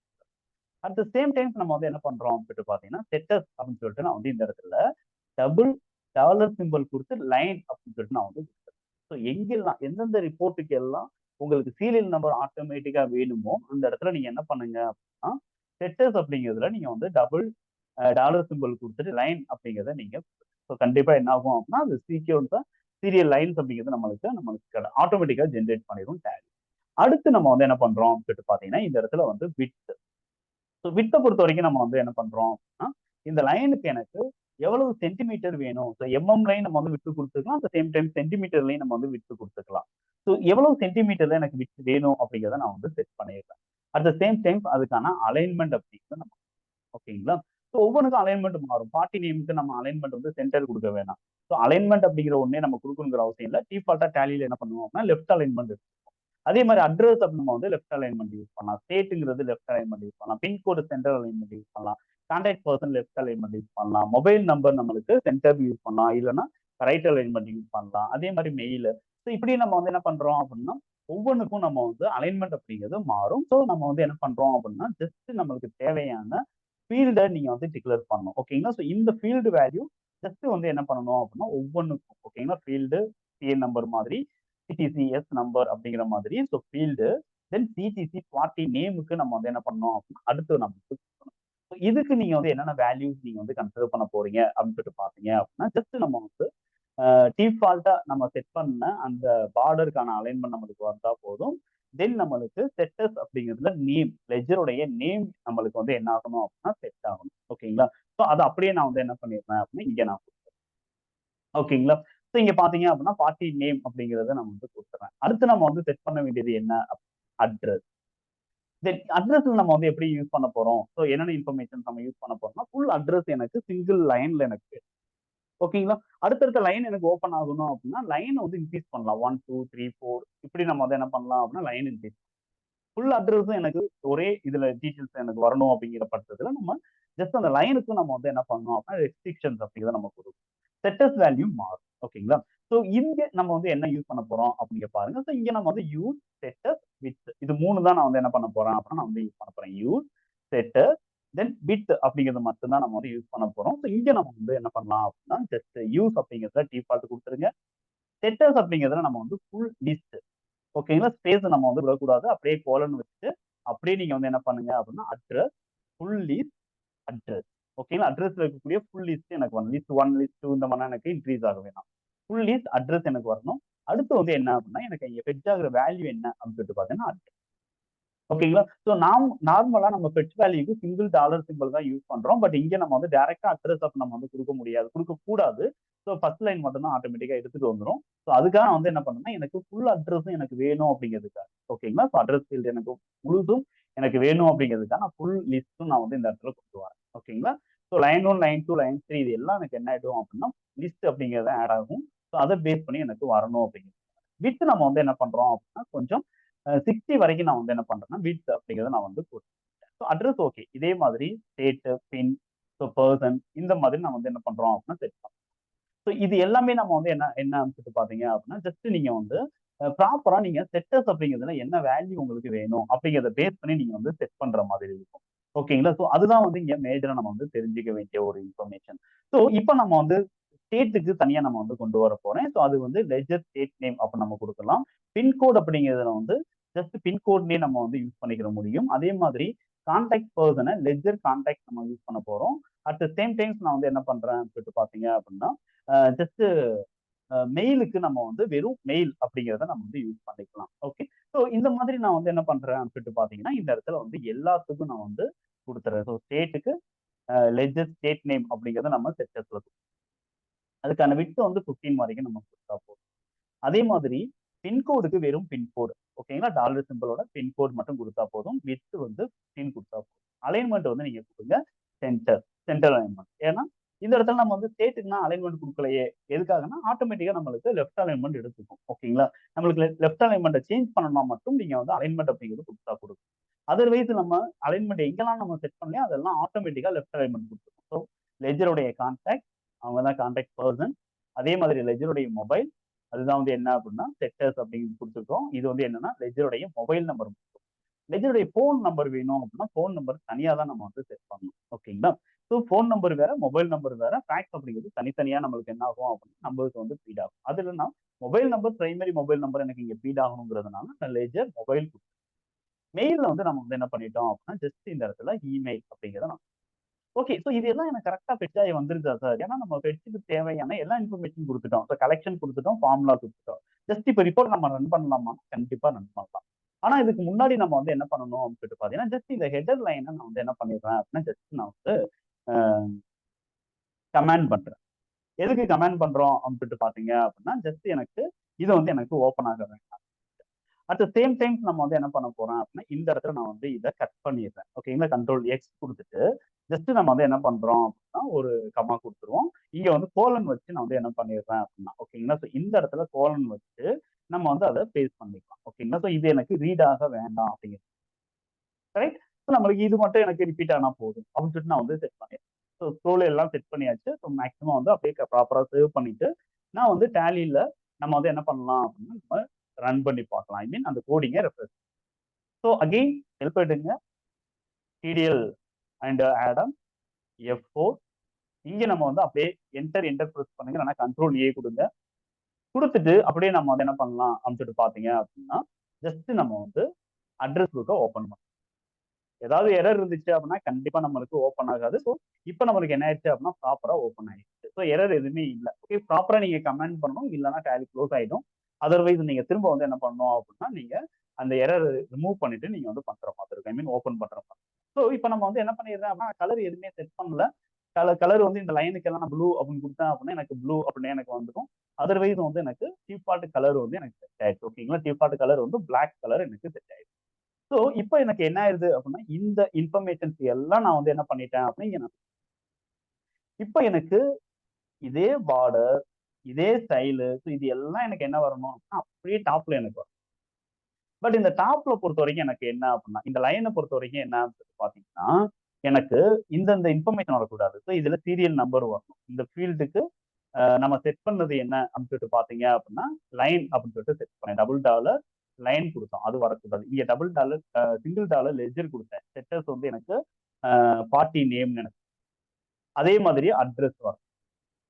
அட் த சேம் டைம் நம்ம வந்து என்ன பண்றோம் அப்படின்னு பாத்தீங்கன்னா செட்டஸ் அப்படின்னு சொல்லிட்டு நான் வந்து இந்த இடத்துல டபுள் டாலர் சிம்பிள் கொடுத்து லைன் அப்படின்னு சொல்லிட்டு நான் வந்து கொடுத்தேன். ஸோ எங்கெல்லாம் எந்தெந்த ரிப்போர்ட்டுக்கு எல்லாம் உங்களுக்கு சீரியல் நம்பர் ஆட்டோமேட்டிக்கா வேணுமோ அந்த இடத்துல நீங்க என்ன பண்ணுங்க அப்படின்னா செட்டஸ் அப்படிங்கிறதுல நீங்க வந்து டபுள் டாலர் சிம்பிள் கொடுத்துட்டு லைன் அப்படிங்கிறத நீங்க ஸோ கண்டிப்பா என்ன ஆகும் அப்படின்னா அது சீக்கிரம் சீரியல் லைன்ஸ் அப்படிங்கிறது நம்மளுக்கு ஆட்டோமேட்டிக்கா ஜென்ரேட் பண்ணிடும் டேலி. அடுத்து நம்ம வந்து என்ன பண்றோம் சொல்லிட்டு பாத்தீங்கன்னா இந்த இடத்துல வந்து வித். ஸோ வித்தை பொறுத்த வரைக்கும் நம்ம வந்து என்ன பண்றோம் அப்படின்னா இந்த லைனுக்கு எனக்கு எவ்வளவு சென்டிமீட்டர் வேணும். ஸோ எம்எம் லைன் நம்ம வந்து விட்டு கொடுத்துக்கலாம். அட் சேம் டைம் சென்டிமீட்டர்லையும் நம்ம வந்து விட்டு கொடுத்துக்கலாம். ஸோ எவ்வளவு சென்டிமீட்டர்ல எனக்கு விட்டு வேணும் அப்படிங்கிறத நான் வந்து செட் பண்ணிடுறேன். அட் த சேம் டைம் அதுக்கான அலைன்மெண்ட் அப்படிங்கிறது நம்ம ஓகேங்களா? ஸோ ஒவ்வொன்றுக்கும் அலைன்மெண்ட் மாறும். பார்ட்டி நேமுக்கு நம்ம அலைன்மெண்ட் வந்து சென்டர் கொடுக்க வேணாம். ஸோ அலைன்மெண்ட் அப்படிங்கிற ஒன்னே நம்ம கொடுக்கணுங்கிற அவசியம் இல்லை. டிஃபால்ட்டா டேலியில என்ன பண்ணுவோம் அப்படின்னா லெஃப்ட் அலைன்மெண்ட். அதே மாதிரி அட்ரஸ் நம்ம வந்து லெஃப்ட் அலைன்மெண்ட் யூஸ் பண்ணலாம். ஸ்டேட்டுங்கிறது லெஃப்ட் அலைன்மெண்ட் யூஸ் பண்ணலாம். பின்கோடு சென்டர் அலைன்மெண்ட் யூஸ் பண்ணலாம். Contact person left alignment use பண்ணலாம். மொபைல் நம்பர் நம்மளுக்கு சென்டர் யூஸ் பண்ணலாம். இல்லைன்னா ரைட் அலைன்மெண்ட் யூஸ் பண்ணலாம். அதே மாதிரி மெயில். ஸோ இப்படி நம்ம வந்து என்ன பண்றோம் அப்படின்னா ஒவ்வொன்றுக்கும் நம்ம வந்து அலைன்மெண்ட் அப்படிங்கிறது மாறும். ஸோ நம்ம வந்து என்ன பண்றோம் அப்படின்னா ஜஸ்ட் நம்மளுக்கு தேவையான ஃபீல்டை நீங்க வந்து டிக்ளேர் பண்ணணும். ஓகேங்களா? ஸோ இந்த ஃபீல்டு வேல்யூ ஜஸ்ட் வந்து என்ன பண்ணணும் அப்படின்னா ஒவ்வொன்றுக்கும் ஓகேங்களா ஃபீல்டு சிஎன் நம்பர் மாதிரி சிடிசிஎஸ் நம்பர் அப்படிங்கிற மாதிரி ஸோ ஃபீல்டு தென் சிடிசி பார்ட்டி நேமுக்கு நம்ம வந்து என்ன பண்ணோம் அப்படின்னா அடுத்து நம்ம இதுக்கு நீங்க வந்து என்னென்ன வேல்யூஸ் நீங்க வந்து கன்சிடர் பண்ண போறீங்க அப்படின்னு சொல்லிட்டு பாத்தீங்க அப்படின்னா ஜஸ்ட் நம்ம வந்து டிஃபால்ட்டா நம்ம செட் பண்ண அந்த பார்டருக்கான அலைன்மெண்ட் நம்மளுக்கு வந்தா போதும். தென் நம்மளுக்கு செட்டஸ் அப்படிங்கிறதுல நேம் லெஜருடைய நேம் நம்மளுக்கு வந்து என்ன ஆகணும் அப்படின்னா செட் ஆகணும். ஓகேங்களா? ஸோ அதை அப்படியே நான் வந்து என்ன பண்ணிடுறேன் அப்படின்னா இங்க நான் ஓகேங்களா? ஸோ இங்க பாத்தீங்க அப்படின்னா பார்ட்டி நேம் அப்படிங்கிறத நம்ம வந்து கொடுத்துறேன். அடுத்து நம்ம வந்து செட் பண்ண வேண்டியது என்ன அட்ரஸ். தென் அட்ரஸ்ல நம்ம வந்து எப்படி யூஸ் பண்ண போறோம். ஸோ என்னென்ன இன்ஃபர்மேஷன் நம்ம யூஸ் பண்ண போறோம்னா ஃபுல் அட்ரஸ் எனக்கு சிங்கிள் லைன்ல எனக்கு ஓகேங்களா? அடுத்தடுத்த லைன் எனக்கு ஓப்பன் ஆகணும் அப்படின்னா லைன் வந்து இன்க்ரீஸ் பண்ணலாம். 1 2 3 4 இப்படி நம்ம வந்து என்ன பண்ணலாம் அப்படின்னா லைன் இன்க்ரீஸ் ஃபுல் அட்ரஸும் எனக்கு ஒரே இதுல டீட்டெயில்ஸ் எனக்கு வரணும் அப்படிங்கிற பட்சத்துல நம்ம ஜஸ்ட் அந்த லைனுக்கும் நம்ம வந்து என்ன பண்ணணும் அப்படின்னா ரெஸ்ட்ரிக்ஷன்ஸ் அப்படிங்கிறத நம்ம கொடுக்கணும். செட்டஸ் வேல்யூ மாறும். ஓகேங்களா? ஸோ இங்க நம்ம வந்து என்ன யூஸ் பண்ண போறோம் அப்படிங்க பாருங்க. ஸோ இங்க நம்ம வந்து யூஸ் செட்டஸ் வித் இது 3 தான் நான் வந்து என்ன பண்ண போறேன் அப்படின்னா நான் வந்து யூஸ் பண்ண போறேன். யூஸ் செட்டஸ் தென் வித் அப்படிங்கிறது மட்டும் தான் நம்ம வந்து யூஸ் பண்ண போறோம். ஸோ இங்க நம்ம வந்து என்ன பண்ணலாம் அப்படின்னா ஜஸ்ட் யூஸ் அப்படிங்கிறத டிஃபால்ட் கொடுத்துருங்க. செட்டஸ் அப்படிங்கிறதுல நம்ம வந்து ஃபுல் லிஸ்ட் ஓகேங்களா? ஸ்பேஸ் நம்ம வந்து விடக்கூடாது. அப்படியே கோலன் வச்சுட்டு அப்படியே நீங்க வந்து என்ன பண்ணுங்க அப்படின்னா அட்ரஸ் ஃபுல் லிஸ்ட் அட்ரஸ் ஓகேங்களா? அட்ரஸ்ல இருக்கக்கூடிய ஃபுல் லிஸ்ட் எனக்கு வரணும். லிஸ்ட் 1 லிஸ்ட் 2 இந்த மாதிரி எனக்கு இன்க்ரீஸ் ஆக வேணாம். ஃபுல் லிஸ்ட் அட்ரஸ் எனக்கு வரணும். அடுத்து வந்து என்ன அப்படின்னா எனக்கு இங்க ஃபெட்ச் ஆகுற வேல்யூ என்ன அப்படின்னு சொல்லிட்டு பார்த்தீங்கன்னா ஓகேங்களா. ஸோ நார்மலா நம்ம ஃபெட்ச் வேல்யூக்கு சிங்கிள் டாலர் சிம்பிள் தான் யூஸ் பண்றோம். பட் இங்க நம்ம வந்து டைரக்டா அட்ரஸ் அப்ப நம்ம வந்து கொடுக்க முடியாது, கொடுக்க கூடாது. ஸோ ஃபர்ஸ்ட் லைன் மட்டும் தான் ஆட்டோமேட்டிக்கா எடுத்துட்டு வந்துரும். ஸோ அதுக்காக நான் வந்து என்ன பண்ணேன்னா எனக்கு ஃபுல் அட்ரஸும் எனக்கு வேணும் அப்படிங்கிறதுக்காக ஓகேங்களா. ஸோ அட்ரஸ் ஃபீல்டு எனக்கு முழுதும் எனக்கு வேணும் அப்படிங்கிறதுக்காக நான் ஃபுல் லிஸ்ட்டும் நான் வந்து இந்த இடத்துல கொண்டு வரேன் ஓகேங்களா. ஸோ லைன் 1, லைன் 2, லைன் 3 இது எல்லாம் எனக்கு என்ன ஆயிடும் அப்படின்னா லிஸ்ட் அப்படிங்கிறது ஆட் ஆகும். ஸோ அதை பேஸ் பண்ணி எனக்கு வரணும் அப்படிங்கிறது. வித் நம்ம வந்து என்ன பண்றோம் அப்படின்னா கொஞ்சம் 60 வரைக்கும் நான் வந்து என்ன பண்றேன்னா வித் அப்படிங்கிறத நான் வந்து கொடுத்துட்டேன். So address okay. இதே மாதிரி ஸ்டேட், பின், ஸோ பர்சன் இந்த மாதிரி நான் வந்து என்ன பண்றோம் அப்படின்னா செட் பண்றோம். ஸோ இது எல்லாமே நம்ம வந்து என்ன என்ன அமைச்சிட்டு பாத்தீங்க அப்படின்னா ஜஸ்ட் நீங்க வந்து ப்ராப்பரா நீங்க செட்டர்ஸ் அப்படிங்கிறதுல என்ன வேல்யூ உங்களுக்கு வேணும் அப்படிங்கிறத பேஸ் பண்ணி நீங்க வந்து செட் பண்ற மாதிரி இருக்கும் ஓகேங்களா. ஸோ அதுதான் வந்து இங்க மேஜரா நம்ம வந்து தெரிஞ்சுக்க வேண்டிய ஒரு இன்ஃபர்மேஷன். ஸோ இப்போ நம்ம வந்து ஸ்டேட்டுக்கு தனியா நம்ம வந்து கொண்டு வர போறேன். ஸோ அது வந்து லெஜர் ஸ்டேட் நேம் அப்ப நம்ம கொடுக்கலாம். பின்கோட் அப்படிங்கிறதுல வந்து ஜஸ்ட் பின்கோட்னே நம்ம வந்து யூஸ் பண்ணிக்கிற முடியும். அதே மாதிரி கான்டாக்ட் பர்சனை லெஜர் கான்டாக்ட் நம்ம யூஸ் பண்ண போறோம். அட் த சேம் டைம்ஸ் நான் வந்து என்ன பண்றேன் சொல்லிட்டு பாத்தீங்க அப்படின்னா ஜஸ்ட் மெயிலுக்கு நம்ம வந்து வெறும் மெயில் அப்படிங்கிறத நம்ம வந்து யூஸ் பண்ணிக்கலாம் ஓகே. ஸோ இந்த மாதிரி நான் வந்து என்ன பண்றேன் சொல்லிட்டு பாத்தீங்கன்னா இந்த இடத்துல வந்து எல்லாத்துக்கும் நான் வந்து கொடுத்துறேன். ஸோ ஸ்டேட்டுக்கு லெஜர் ஸ்டேட் நேம் அப்படிங்கிறத நம்ம செட்டர்ஸ்ல அதுக்கான விட்டு வந்து 15 வரைக்கும் நம்ம கொடுத்தா போதும். அதே மாதிரி பின்கோடுக்கு வெறும் பின்கோடு ஓகேங்களா. டாலர் சிம்பிளோட பின்கோட் மட்டும் கொடுத்தா போதும். வித் வந்து 15 கொடுத்தா போதும். அலைன்மெண்ட் வந்து நீங்க கொடுங்க சென்டர் அலைன்மெண்ட். ஏன்னா இந்த இடத்துல நம்ம வந்து ஸ்டேட்டுக்குனா அலைன்மெண்ட் கொடுக்கலையே எதுக்காகனா ஆட்டோமேட்டிக்கா நம்மளுக்கு லெஃப்ட் அலைன்மெண்ட் எடுத்துக்கும் ஓகேங்களா. நம்மளுக்கு லெஃப்ட் அலைன்மெண்ட்டை சேஞ்ச் பண்ணணும்னா மட்டும் நீங்க வந்து அலைன்மெண்ட் அப்படிங்கிறது கொடுத்தா கொடுக்கும். அதர்வைஸ் நம்ம அலைன்மெண்ட் எங்கெல்லாம் நம்ம செட் பண்ணலையோ அதெல்லாம் ஆட்டோமேட்டிக்கா லெஃப்ட் அலைன்மெண்ட் கொடுத்துரும். ஸோ லெஜருடைய கான்டாக்ட் அவங்க தான் கான்டாக்ட் பர்சன். அதே மாதிரி லெஜருடைய மொபைல் அதுதான் வந்து என்ன அப்படின்னா செட்டர்ஸ் அப்படின்னு கொடுத்துருக்கோம். இது வந்து என்னன்னா லெஜருடைய மொபைல் நம்பர். லெஜருடைய ஃபோன் நம்பர் வேணும் அப்படின்னா ஃபோன் நம்பர் தனியா தான் நம்ம வந்து செட் பண்ணணும் ஓகேங்களா. ஸோ ஃபோன் நம்பர் வேற மொபைல் நம்பர் வேற ஃபேக்ஸ் அப்படிங்கிறது தனித்தனியா நம்மளுக்கு என்ன ஆகும் அப்படின்னா நம்பருக்கு வந்து ஃபீட் ஆகும். அது இல்லைன்னா mobile number primary mobile number எனக்கு இங்க ஃபீட் ஆகணுங்கிறதுனால நான் லெஜர் மொபைல் மெயில்ல வந்து நம்ம வந்து என்ன பண்ணிட்டோம் அப்படின்னா ஜஸ்ட் இந்த இடத்துல இமெயில் அப்படிங்கிறத நம்ம ஓகே. ஸோ இது எல்லாம் எனக்கு கரெக்டா ஃபெட்ச் ஆகி வந்துருதா சார்? ஏன்னா நம்ம ஃபெட்ச்சுக்கு தேவையான எல்லா இன்ஃபர்மேஷன் கொடுத்துட்டோம். ஸோ கலெக்ஷன் கொடுத்துட்டோம், ஃபார்முலா கொடுத்துட்டோம். ஜஸ்ட் இப்போ ரிப்போர்ட் நம்ம ரன் பண்ணலாமா? கண்டிப்பா ரன் பண்ணலாம். ஆனா இதுக்கு முன்னாடி நம்ம வந்து என்ன பண்ணணும் அப்படின்னு சொல்லிட்டு பாத்தீங்கன்னா ஜஸ்ட் இந்த ஹெடர் லைனை நான் வந்து என்ன பண்ணிடுறேன் அப்படின்னா ஜஸ்ட் நான் வந்து கமெண்ட் பண்றேன். எதுக்கு கமெண்ட் பண்றோம் அப்படின்னு சொல்லிட்டு பாத்தீங்க அப்படின்னா ஜஸ்ட் எனக்கு இது வந்து எனக்கு ஓப்பன் ஆக வேண்டாம். அட் த சேம் டைம் நம்ம வந்து என்ன பண்ண போறோம் அப்படின்னா இந்த இடத்துல நான் வந்து இதை கட் பண்ணிடுறேன் ஓகேங்களா. கண்ட்ரோல் எக்ஸ் கொடுத்துட்டு ஜஸ்ட் நம்ம வந்து என்ன பண்றோம் அப்படின்னா ஒரு கமா கொடுத்துருவோம். இங்க வந்து கோலன் வச்சு நான் வந்து என்ன பண்ணிடுறேன் அப்படின்னா ஓகேங்களா. ஸோ இந்த இடத்துல கோலன் வச்சு நம்ம வந்து அதை பேஸ்ட் பண்ணிக்கலாம் ஓகேங்களா. ஸோ இது எனக்கு ரீட் ஆக வேண்டாம் அப்படிங்கிறது ரைட். ஸோ நம்மளுக்கு இது மட்டும் எனக்கு ரிப்பீட் ஆனா போதும் அப்படின்னு சொல்லிட்டு நான் வந்து செட் பண்ணிடுறேன். ஸோ ஸ்க்ரோல் எல்லாம் செட் பண்ணியாச்சு. ஸோ மேக்ஸிமம் வந்து அப்படியே ப்ராப்பரா சேவ் பண்ணிட்டு நான் வந்து டேலியில நம்ம வந்து என்ன பண்ணலாம் அப்படின்னா நம்ம ரன் பண்ணி பார்க்கலாம். ஐ மீன் அந்த கோடிங்கை ரெஃப்ரெஷ். ஸோ அகெயின் ஹெல்ப் எடுங்க டிடிஎல் அண்ட் ஆடம் F4 இங்க நம்ம வந்து அப்படியே என்டர் ப்ரெஸ் பண்ணுங்க. இல்லைன்னா கண்ட்ரோல் ஏ கொடுங்க. கொடுத்துட்டு அப்படியே நம்ம வந்து என்ன பண்ணலாம் அப்படின்னு பாத்தீங்க அப்படின்னா ஜஸ்ட் நம்ம வந்து அட்ரஸ் புக்கை ஓப்பன் பண்ணலாம். ஏதாவது எரர் இருந்துச்சு அப்படின்னா கண்டிப்பா நம்மளுக்கு ஓப்பன் ஆகாது. ஸோ இப்போ நம்மளுக்கு என்ன ஆயிடுச்சு அப்படின்னா ப்ராப்பரா ஓப்பன் ஆயிடுச்சு. ஸோ எரர் எதுவுமே இல்லை. ஓகே ப்ராப்பரா நீங்க கமெண்ட் பண்ணணும். இல்லைன்னா டேலி க்ளோஸ் ஆயிடும். அதர்வைஸ் நீங்க திரும்ப வந்து என்ன பண்ணணும் அப்படின்னா நீங்க அந்த எரர் ரிமூவ் பண்ணிட்டு நீங்க வந்து பண்ற மாதிரி இருக்கும். ஐ மீன் ஓப்பன் பண்ற மாதிரி. ஸோ இப்போ நம்ம வந்து என்ன பண்ணிடுறேன் அப்படின்னா கலர் எதுவுமே செட் பண்ணல. கலர் வந்து இந்த லைனுக்கு எல்லாம் ப்ளூ அப்படின்னு கொடுத்தேன் அப்படின்னா எனக்கு ப்ளூ அப்படின்னு எனக்கு வந்துடும். அதர்வைஸ் வந்து எனக்கு டிஃபால்ட் கலர் வந்து எனக்கு செட் ஆயிடுச்சு ஓகேங்களா. டிஃபால்ட் கலர் வந்து பிளாக் கலர் எனக்கு செட் ஆயிடுச்சு. ஸோ இப்போ எனக்கு என்ன ஆயிருது அப்படின்னா இந்த இன்ஃபர்மேஷன்ஸ் எல்லாம் நான் வந்து என்ன பண்ணிட்டேன் அப்படின்னா இப்போ எனக்கு இதே பார்டர் இதே ஸ்டைலு இது எல்லாம் எனக்கு என்ன வரணும் அப்படியே டாப்ல எனக்கு வரும். பட் இந்த டாப்ல பொறுத்த வரைக்கும் எனக்கு என்ன அப்படின்னா இந்த லைனை பொறுத்த வரைக்கும் என்ன பாத்தீங்கன்னா எனக்கு இந்த இன்ஃபர்மேஷன் வரக்கூடாது. ஸோ இதுல சீரியல் நம்பர் வரணும். இந்த ஃபீல்டுக்கு நம்ம செட் பண்ணது என்ன அப்படின்னு சொல்லிட்டு பாத்தீங்க அப்படின்னா லைன் அப்படின்னு சொல்லிட்டு செட் பண்ணேன். $, லைன் கொடுத்தோம் அது வரக்கூடாது. இங்க $, சிங்கிள் டாலர் லெஜர் கொடுத்தேன். செட்டர்ஸ் வந்து எனக்கு பார்ட்டி நேம் எனக்கு அதே மாதிரி அட்ரஸ் வரும்.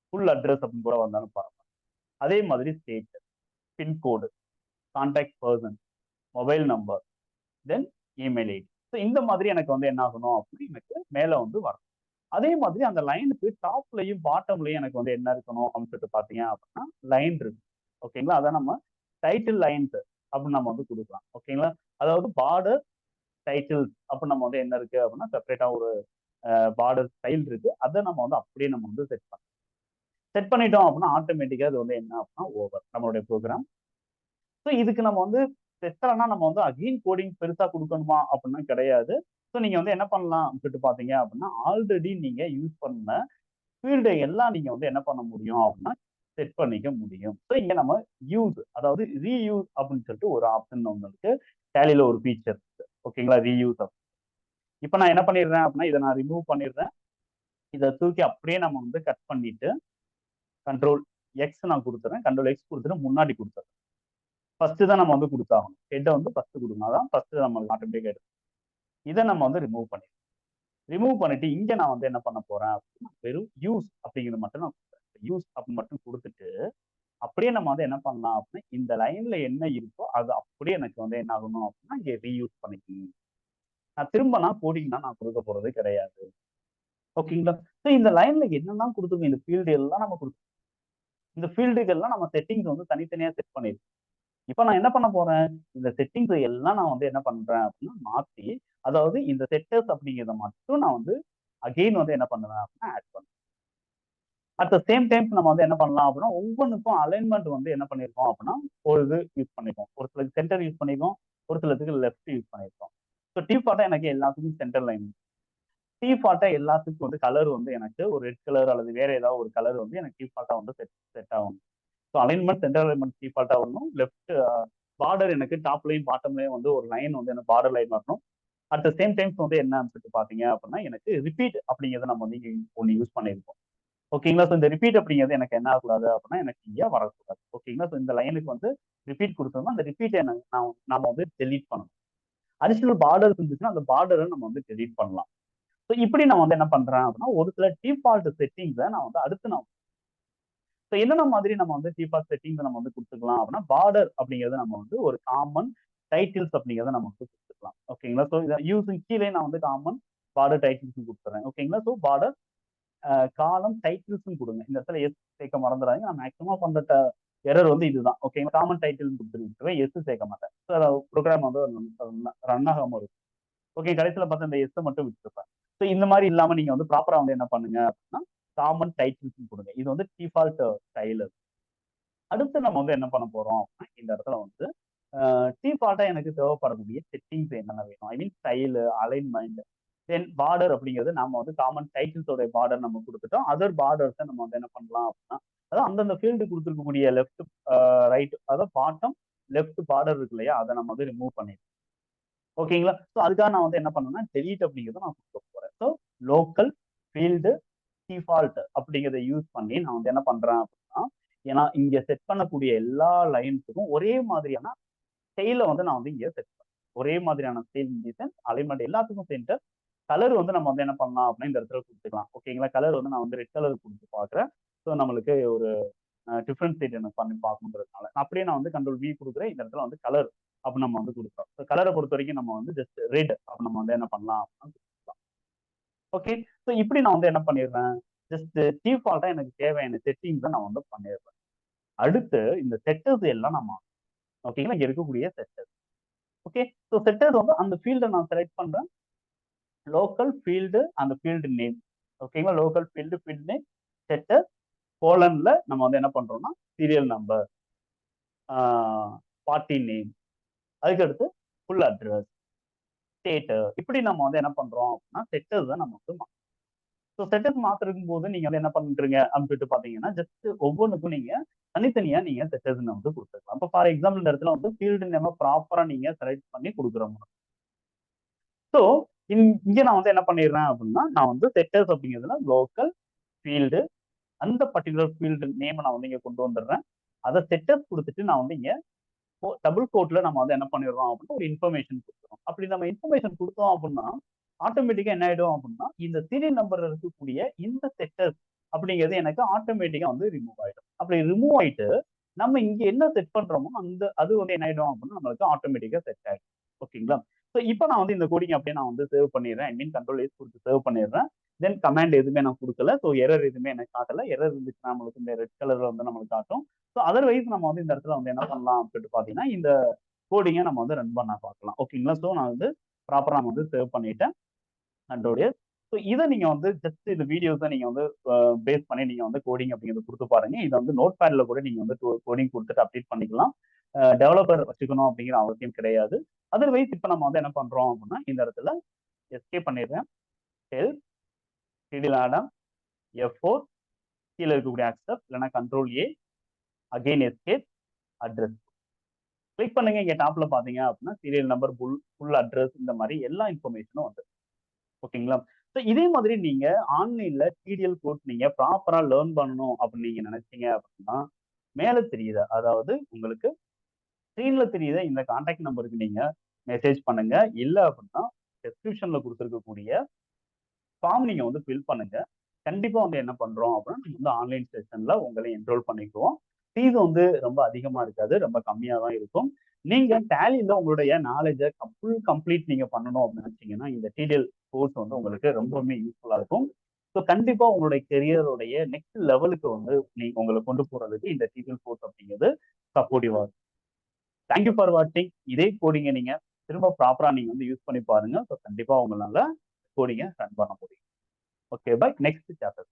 ஃபுல் அட்ரஸ் அப்படின்னு கூட வந்தாலும் பரவாயில்ல. அதே மாதிரி state, pincode, contact person, mobile number, then email ID. So இந்த மாதிரி எனக்கு வந்து என்ன ஆகணும் அப்படின்னு எனக்கு மேல வந்து வரும். அதே மாதிரி அந்த லைனுக்கு டாப்லயும் பாட்டம்லயும் எனக்கு வந்து என்ன இருக்கணும் அப்படின்னு சொல்லிட்டு பாத்தீங்க அப்படின்னா லைன் இருக்கு ஓகேங்களா. அதான் நம்ம டைட்டில் லைன்ஸ் அப்படின்னு நம்ம வந்து கொடுக்கலாம். ஓகேங்களா. அதாவது பார்டர் டைட்டில்ஸ் அப்படின்னு நம்ம வந்து என்ன இருக்கு அப்படின்னா செப்பரேட்டா ஒரு பார்டர் ஸ்டைல் இருக்கு. அதை நம்ம வந்து அப்படியே நம்ம வந்து செட் பண்ணலாம். செட் பண்ணிட்டோம் அப்படின்னா ஆட்டோமேட்டிக்கா அது வந்து என்ன அப்படின்னா ஓவர் நம்மளுடைய ப்ரோக்ராம். ஸோ இதுக்கு நம்ம வந்து செட்டர்னா நம்ம வந்து அகைன் கோடிங் பெருசா கொடுக்கணுமா அப்படின்னா கிடையாது. ஸோ நீங்க வந்து என்ன பண்ணலாம் சொல்லிட்டு பாத்தீங்க அப்படின்னா ஆல்ரெடி நீங்க யூஸ் பண்ண ஃபீல்டை எல்லாம் நீங்க வந்து என்ன பண்ண முடியும் அப்படின்னா செட் பண்ணிக்க முடியும். ஸோ இங்க நம்ம யூஸ் அதாவது ரீயூஸ் அப்படின்னு சொல்லிட்டு ஒரு ஆப்ஷன் ஒன்று இருக்கு. டேலியில ஒரு ஃபீச்சர் இருக்கு. ஓகேங்களா. ரீயூஸ். இப்போ நான் என்ன பண்ணிடுறேன் அப்படின்னா இதை நான் ரிமூவ் பண்ணிடுறேன். இதை தூக்கி அப்படியே நம்ம வந்து கட் பண்ணிட்டு கண்ட்ரோல் எக்ஸ் நான் கொடுத்துறேன். கண்ட்ரோல் எக்ஸ் கொடுத்துட்டு முன்னாடி கொடுத்துறேன். ஃபர்ஸ்ட் தான் நம்ம வந்து கொடுத்தாகணும். ஹெட்டை வந்து ஃபர்ஸ்ட் கொடுக்கணும். அதான் ஃபர்ஸ்ட் நம்ம ஆட்டோமேட்டிக்கா எடுக்கும். இதை நம்ம வந்து ரிமூவ் பண்ணிடுறோம். ரிமூவ் பண்ணிட்டு இங்க நான் வந்து என்ன பண்ண போறேன் அப்படின்னா வெறும் யூஸ் அப்படிங்கிறது மட்டும் நான் யூஸ் அப்படி மட்டும் கொடுத்துட்டு அப்படியே நம்ம வந்து என்ன பண்ணலாம் அப்படின்னா இந்த லைன்ல என்ன இருக்கோ அது அப்படியே எனக்கு வந்து என்ன ஆகணும் அப்படின்னா இங்க ரீயூஸ் பண்ணிக்கணும். நான் திரும்ப நான் கோடிங்னா நான் கொடுக்க போறது கிடையாது. ஓகேங்களா. ஸோ இந்த லைன்ல என்னெல்லாம் கொடுத்துருக்கோம் இந்த ஃபீல்டு எல்லாம் நம்ம கொடுத்துருக்கோம். இந்த ஃபீல்டுகள்லாம் நம்ம செட்டிங்ஸ் வந்து தனித்தனியா செட் பண்ணிருக்கோம். இப்ப நான் என்ன பண்ண போறேன் இந்த செட்டிங்ஸ் எல்லாம் நான் வந்து என்ன பண்றேன் அப்படின்னா மாத்தி அதாவது இந்த செட்டர்ஸ் அப்படிங்கிறத மட்டும் நான் வந்து அகெயின் வந்து என்ன பண்ணுவேன் அப்படின்னா ஆட் பண்ணுவேன். அட் த சேம் டைம் நம்ம வந்து என்ன பண்ணலாம் அப்படின்னா ஒவ்வொன்றுக்கும் அலைன்மெண்ட் வந்து என்ன பண்ணிருக்கோம் அப்படின்னா ஒரு இது யூஸ் பண்ணிருக்கோம். ஒரு சிலருக்கு சென்டர் யூஸ் பண்ணிருக்கோம். ஒரு சிலருக்கு லெஃப்ட் யூஸ் பண்ணிருக்கோம். ஸோ டிஃபால்ட்டா எனக்கு எல்லாத்துக்கும் சென்டர் லைன். டிஃபால்ட்டா எல்லாத்துக்கும் வந்து கலர் வந்து எனக்கு ஒரு ரெட் கலர் அல்லது வேற ஏதாவது ஒரு கலர் வந்து எனக்கு டிஃபால்ட்டா வந்து செட் ஆகும். ஸோ அலைன்மெண்ட் சென்டர் அலைன்மெண்ட் டிஃபால்ட்டா வரணும். லெஃப்ட் பார்டர் எனக்கு டாப்லையும் பாட்டம்லையும் வந்து ஒரு லைன் வந்து எனக்கு பார்டர் லைன் வரணும். அட் த சேம் டைம்ஸ் வந்து என்னன்னு சொல்லிட்டு பாத்தீங்க அப்படின்னா எனக்கு ரிப்பீட் அப்படிங்கிறத நம்ம வந்து ஒன்று யூஸ் பண்ணியிருக்கோம். ஓகேங்களா. ஸோ இந்த ரிப்பீட் அப்படிங்கிறது எனக்கு என்ன ஆகக்கூடாது அப்படின்னா எனக்கு இங்கே வரக்கூடாது. ஓகேங்களா. ஸோ இந்த லைனுக்கு வந்து ரிப்பீட் கொடுத்தோம்னா அந்த ரிப்பீட்டை நாம வந்து டெலீட் பண்ணணும். அடிஷனல் பார்டர் இருந்துச்சுன்னா அந்த பார்டரை நம்ம வந்து டெலீட் பண்ணலாம். ஸோ இப்படி நான் வந்து என்ன பண்றேன் அப்படின்னா ஒரு சில டிஃபால்ட் செட்டிங்ஸை நான் வந்து அடுத்து நான் ஸோ என்னென்ன மாதிரி நம்ம வந்து டிஃபால்ட் செட்டிங்ஸ் நம்ம வந்து கொடுத்துக்கலாம் அப்படின்னா பார்டர் அப்படிங்கிறது நம்ம வந்து ஒரு காமன் டைட்டில்ஸ் அப்படிங்கிறத நம்ம வந்து கொடுத்துக்கலாம். ஓகேங்களா. ஸோ இதை யூஸிங் கீழே நான் வந்து காமன் பார்டர் டைட்டில்ஸ் கொடுத்துறேன். ஓகேங்களா. ஸோ பார்டர் காலம் டைட்டில்ஸும் கொடுங்க. இந்த இடத்துல எஸ் சேர்க்க மறந்துடாதீங்க. நான் மேக்ஸிமம் பண்ற எரர் வந்து இதுதான். ஓகேங்களா. காமன் டைட்டில் கொடுத்துருவேன். எஸ் சேர்க்க மாட்டேன். ஸோ ப்ரோக்ராம் வந்து ரன் ஆகாம இருக்கும். ஓகே. கடைசியில் பார்த்தா இந்த எஸ் மட்டும் விட்டுருப்பேன். ஸோ இந்த மாதிரி இல்லாம நீங்க வந்து ப்ராப்பரா வந்து என்ன பண்ணுங்க அப்படின்னா காமன் டைட்டில்ஸ் கொடுங்க. இது வந்து டிஃபால்ட் ஸ்டைல். அடுத்து நம்ம வந்து என்ன பண்ண போறோம் அப்படின்னா இந்த இடத்துல வந்து டிஃபால்ட்டா எனக்கு தேவைப்படக்கூடிய செட்டிங்ஸ் என்னென்ன வேணும். ஐ மீன் ஸ்டைல், அலைன்மெண்ட், தென் பார்டர் அப்படிங்கிறது நம்ம வந்து காமன் டைட்டில்ஸோட பார்டர் நம்ம கொடுத்துட்டோம். அதர் பார்டர்ஸை நம்ம வந்து என்ன பண்ணலாம் அப்படின்னா அதாவது அந்தந்த ஃபீல்டு கொடுத்துருக்கக்கூடிய லெஃப்ட் ரைட் அதாவது பாட்டம் லெஃப்ட் பார்டர் இருக்கு இல்லையா அதை நம்ம வந்து ரிமூவ் பண்ணிடுறோம். ஓகேங்களா. ஸோ அதுக்காக நான் வந்து என்ன பண்ணேன்னா டெலீட் அப்படிங்கிறத நான் கொடுக்க போறேன். ஸோ லோக்கல் ஃபீல்டு டிஃபால்ட் அப்படிங்கிறத யூஸ் பண்ணி நான் வந்து என்ன பண்றேன் அப்படின்னா ஏன்னா இங்க செட் பண்ணக்கூடிய எல்லா லைன்ஸுக்கும் ஒரே மாதிரியான ஸ்டைல வந்து நான் வந்து இங்க செட் பண்ணேன். ஒரே மாதிரியான ஸ்டைல் டிசைன் அலைன்மெண்ட் எல்லாத்துக்கும் சென்டர் கலர் வந்து நம்ம வந்து என்ன பண்ணலாம் அப்படின்னா இந்த இடத்துல கொடுத்துக்கலாம். ஓகேங்களா. கலர் வந்து நான் வந்து ரெட் கலர் கொடுத்து பாக்குறேன். ஸோ நம்மளுக்கு ஒரு டிஃபரன்ஷியேட் எனக்கு பண்ணி பார்க்கணுன்றதுனால அப்படியே நான் வந்து கண்ட்ரோல் வி கொடுக்குறேன். இந்த இடத்துல வந்து கலர் அப்படின்னு நம்ம வந்து கொடுக்குறோம். ஸோ கலரை பொறுத்த வரைக்கும் நம்ம வந்து ஜஸ்ட் ரெட் அப்படி நம்ம வந்து என்ன பண்ணலாம் அப்படின்னா கொடுக்கலாம். ஓகே. ஸோ இப்படி நான் வந்து என்ன பண்ணிடுறேன் ஜஸ்ட் டிஃபால்ட்டா எனக்கு தேவையான செட்டிங்ஸ் நான் வந்து பண்ணிடுறேன். அடுத்து இந்த செட்டர்ஸ் எல்லாம் நம்ம ஓகேங்களா இங்க இருக்கக்கூடிய செட்டர்ஸ். ஓகே. ஸோ செட்டர்ஸ் வந்து அந்த ஃபீல்டை நான் செலக்ட் பண்றேன். லோக்கல் ஃபீல்டு அந்த ஃபீல்டு நேம். ஓகேங்களா. லோக்கல் ஃபீல்டு நேம் செட்டர் கோலன்ல நம்ம வந்து என்ன பண்றோம்னா சீரியல் நம்பர், பார்ட்டி நேம், அதுக்கடுத்து ஃபுல் அட்ரஸ், ஸ்டேட் இப்படி நம்ம வந்து என்ன பண்றோம் அப்படின்னா செட்டர்ஸ் தான் நம்ம வந்து ஸோ செட்டப் மாத்திருக்கும் போது நீங்க வந்து என்ன பண்றீங்க அப்படின்னு சொல்லிட்டு பாத்தீங்கன்னா ஜஸ்ட் ஒவ்வொன்றுக்கும் நீங்க தனித்தனியா நீங்க செட்டர்ஸ் வந்து கொடுத்துருக்கலாம். இப்போ ஃபார் எக்ஸாம்பிள் இந்த இடத்துல வந்து ஃபீல்டு நேம ப்ராப்பரா நீங்க செலக்ட் பண்ணி கொடுக்குறோம். ஸோ இங்க நான் வந்து என்ன பண்ணிடுறேன் அப்படின்னா நான் வந்து செட்டர்ஸ் அப்படிங்கிறதுல லோக்கல் ஃபீல்டு அந்த பர்டிகுலர் ஃபீல்டு நேம் நான் வந்து இங்க கொண்டு வந்துடுறேன். அதை செட்டர்ஸ் கொடுத்துட்டு நான் வந்து இங்க டபுள் கோட்ல நம்ம வந்து என்ன பண்ணிடுறோம் அப்படின்னா ஒரு இன்ஃபர்மேஷன் கொடுக்குறோம். அப்படி நம்ம இன்ஃபர்மேஷன் கொடுத்தோம் அப்படின்னா ஆட்டோமேட்டிக்கா என்ன ஆயிடும் அப்படின்னா இந்த சீரியல் நம்பர் இருக்கக்கூடிய இந்த செட்டர்ஸ் அப்படிங்கிறது எனக்கு ஆட்டோமேட்டிக்கா வந்து ரிமூவ் ஆயிடும். அப்படி ரிமூவ் ஆயிட்டு நம்ம இங்க என்ன செட் பண்றோமோ அந்த அது வந்து என்ன ஆயிடும் அப்படின்னா நம்மளுக்கு ஆட்டோமேட்டிக்கா செட் ஆயிடும். ஓகேங்களா. ஸோ இப்போ நான் வந்து இந்த கோடிங் அப்படியே நான் வந்து சேவ் பண்ணிடுறேன். ஐ மீன் கண்ட்ரோல் எஸ் கொடுத்து சேவ் பண்ணிடுறேன். தென் கமாண்ட் எதுவுமே நான் கொடுக்கல. ஸோ எரர் எதுவுமே எனக்கு காட்டல. எரர் இருந்துச்சுன்னா நம்மளுக்கு இந்த ரெட் கலர்ல வந்து நம்மளுக்கு காட்டும். ஸோ அதர்வைஸ் நம்ம வந்து இந்த இடத்துல வந்து என்ன பண்ணலாம் அப்படின்னு பார்த்தீங்கன்னா, இந்த கோடிங்கை நம்ம வந்து ரன் பண்ண பார்க்கலாம். ஓகேங்களா? ஸோ நான் வந்து ப்ராப்பரா நான் வந்து சேவ் பண்ணிட்டேன். Control S. ஸோ இதை நீங்க வந்து ஜஸ்ட் இந்த வீடியோஸை நீங்க வந்து பேஸ் பண்ணி நீங்க வந்து கோடிங் அப்படிங்கிறது கொடுத்து பாருங்க. இதை வந்து நோட் பேட்ல கூட நீங்க வந்து கோடிங் கொடுத்துட்டு அப்டேட் பண்ணிக்கலாம். டெவலப்பர் வச்சுக்கணும் அப்படிங்கிற அவசியம் கிடையாது. அதர்வைஸ் இப்போ நம்ம வந்து என்ன பண்றோம் அப்படின்னா, இந்த இடத்துல எஸ்கேப் பண்ணிடுறேன். ஹெல்ப், சிடில் ஆடம், F4, கீழே இருக்கக்கூடிய அக்செப்ட் இல்லைன்னா கண்ட்ரோல் ஏ, அகைன் எஸ்கேப், அட்ரஸ் கிளிக் பண்ணுங்க. இங்க டாப்ல பாத்தீங்க அப்படின்னா சீரியல் நம்பர், ஃபுல் அட்ரஸ் இந்த மாதிரி எல்லா இன்ஃபர்மேஷனும் வந்து ஓகேங்களா? ஸோ இதே மாதிரி நீங்க ஆன்லைன்ல டிடிஎல் கோட் நீங்க ப்ராப்பரா லேர்ன் பண்ணணும் அப்படின்னு நீங்க நினைச்சீங்க அப்படின்னா, மேல தெரியுது, அதாவது உங்களுக்கு ஸ்க்ரீன்ல தெரியுத இந்த கான்டாக்ட் நம்பருக்கு நீங்க மெசேஜ் பண்ணுங்க. இல்ல அப்படின்னா டெஸ்கிரிப்ஷன்ல கொடுத்துருக்கக்கூடிய ஃபார்ம் நீங்க வந்து ஃபில் பண்ணுங்க. கண்டிப்பா வந்து என்ன பண்றோம் அப்படின்னா, நம்ம வந்து ஆன்லைன் செஷன்ல உங்களை என்ரோல் பண்ணிக்குவோம். ஃபீஸ் வந்து ரொம்ப அதிகமா இருக்காது. ரொம்ப கம்மியா தான் இருக்கும். நீங்க டேலில உங்களுடைய நாலேட்ஜ கம்ப்ளீட் நீங்க பண்ணணும் அப்படின்னு நினைச்சீங்கன்னா, இந்த டிடிஎல் கோர்ஸ் வந்து உங்களுக்கு ரொம்பவுமே யூஸ்ஃபுல்லா இருக்கும். ஸோ கண்டிப்பா உங்களுடைய கெரியருடைய நெக்ஸ்ட் லெவலுக்கு வந்து நீங்க உங்களை கொண்டு போறதுக்கு இந்த டிடிஎல் கோர்ஸ் அப்படிங்கிறது சப்போர்ட்டிவா இருக்கும். தேங்க் யூ ஃபார் வாட்சிங். இதே கோடிங்க நீங்க திரும்ப ப்ராப்பரா நீங்க வந்து யூஸ் பண்ணி பாருங்க. ஸோ கண்டிப்பா உங்களால கோடிங்க ரன் பண்ண முடியும். Okay, bye. Next chapter.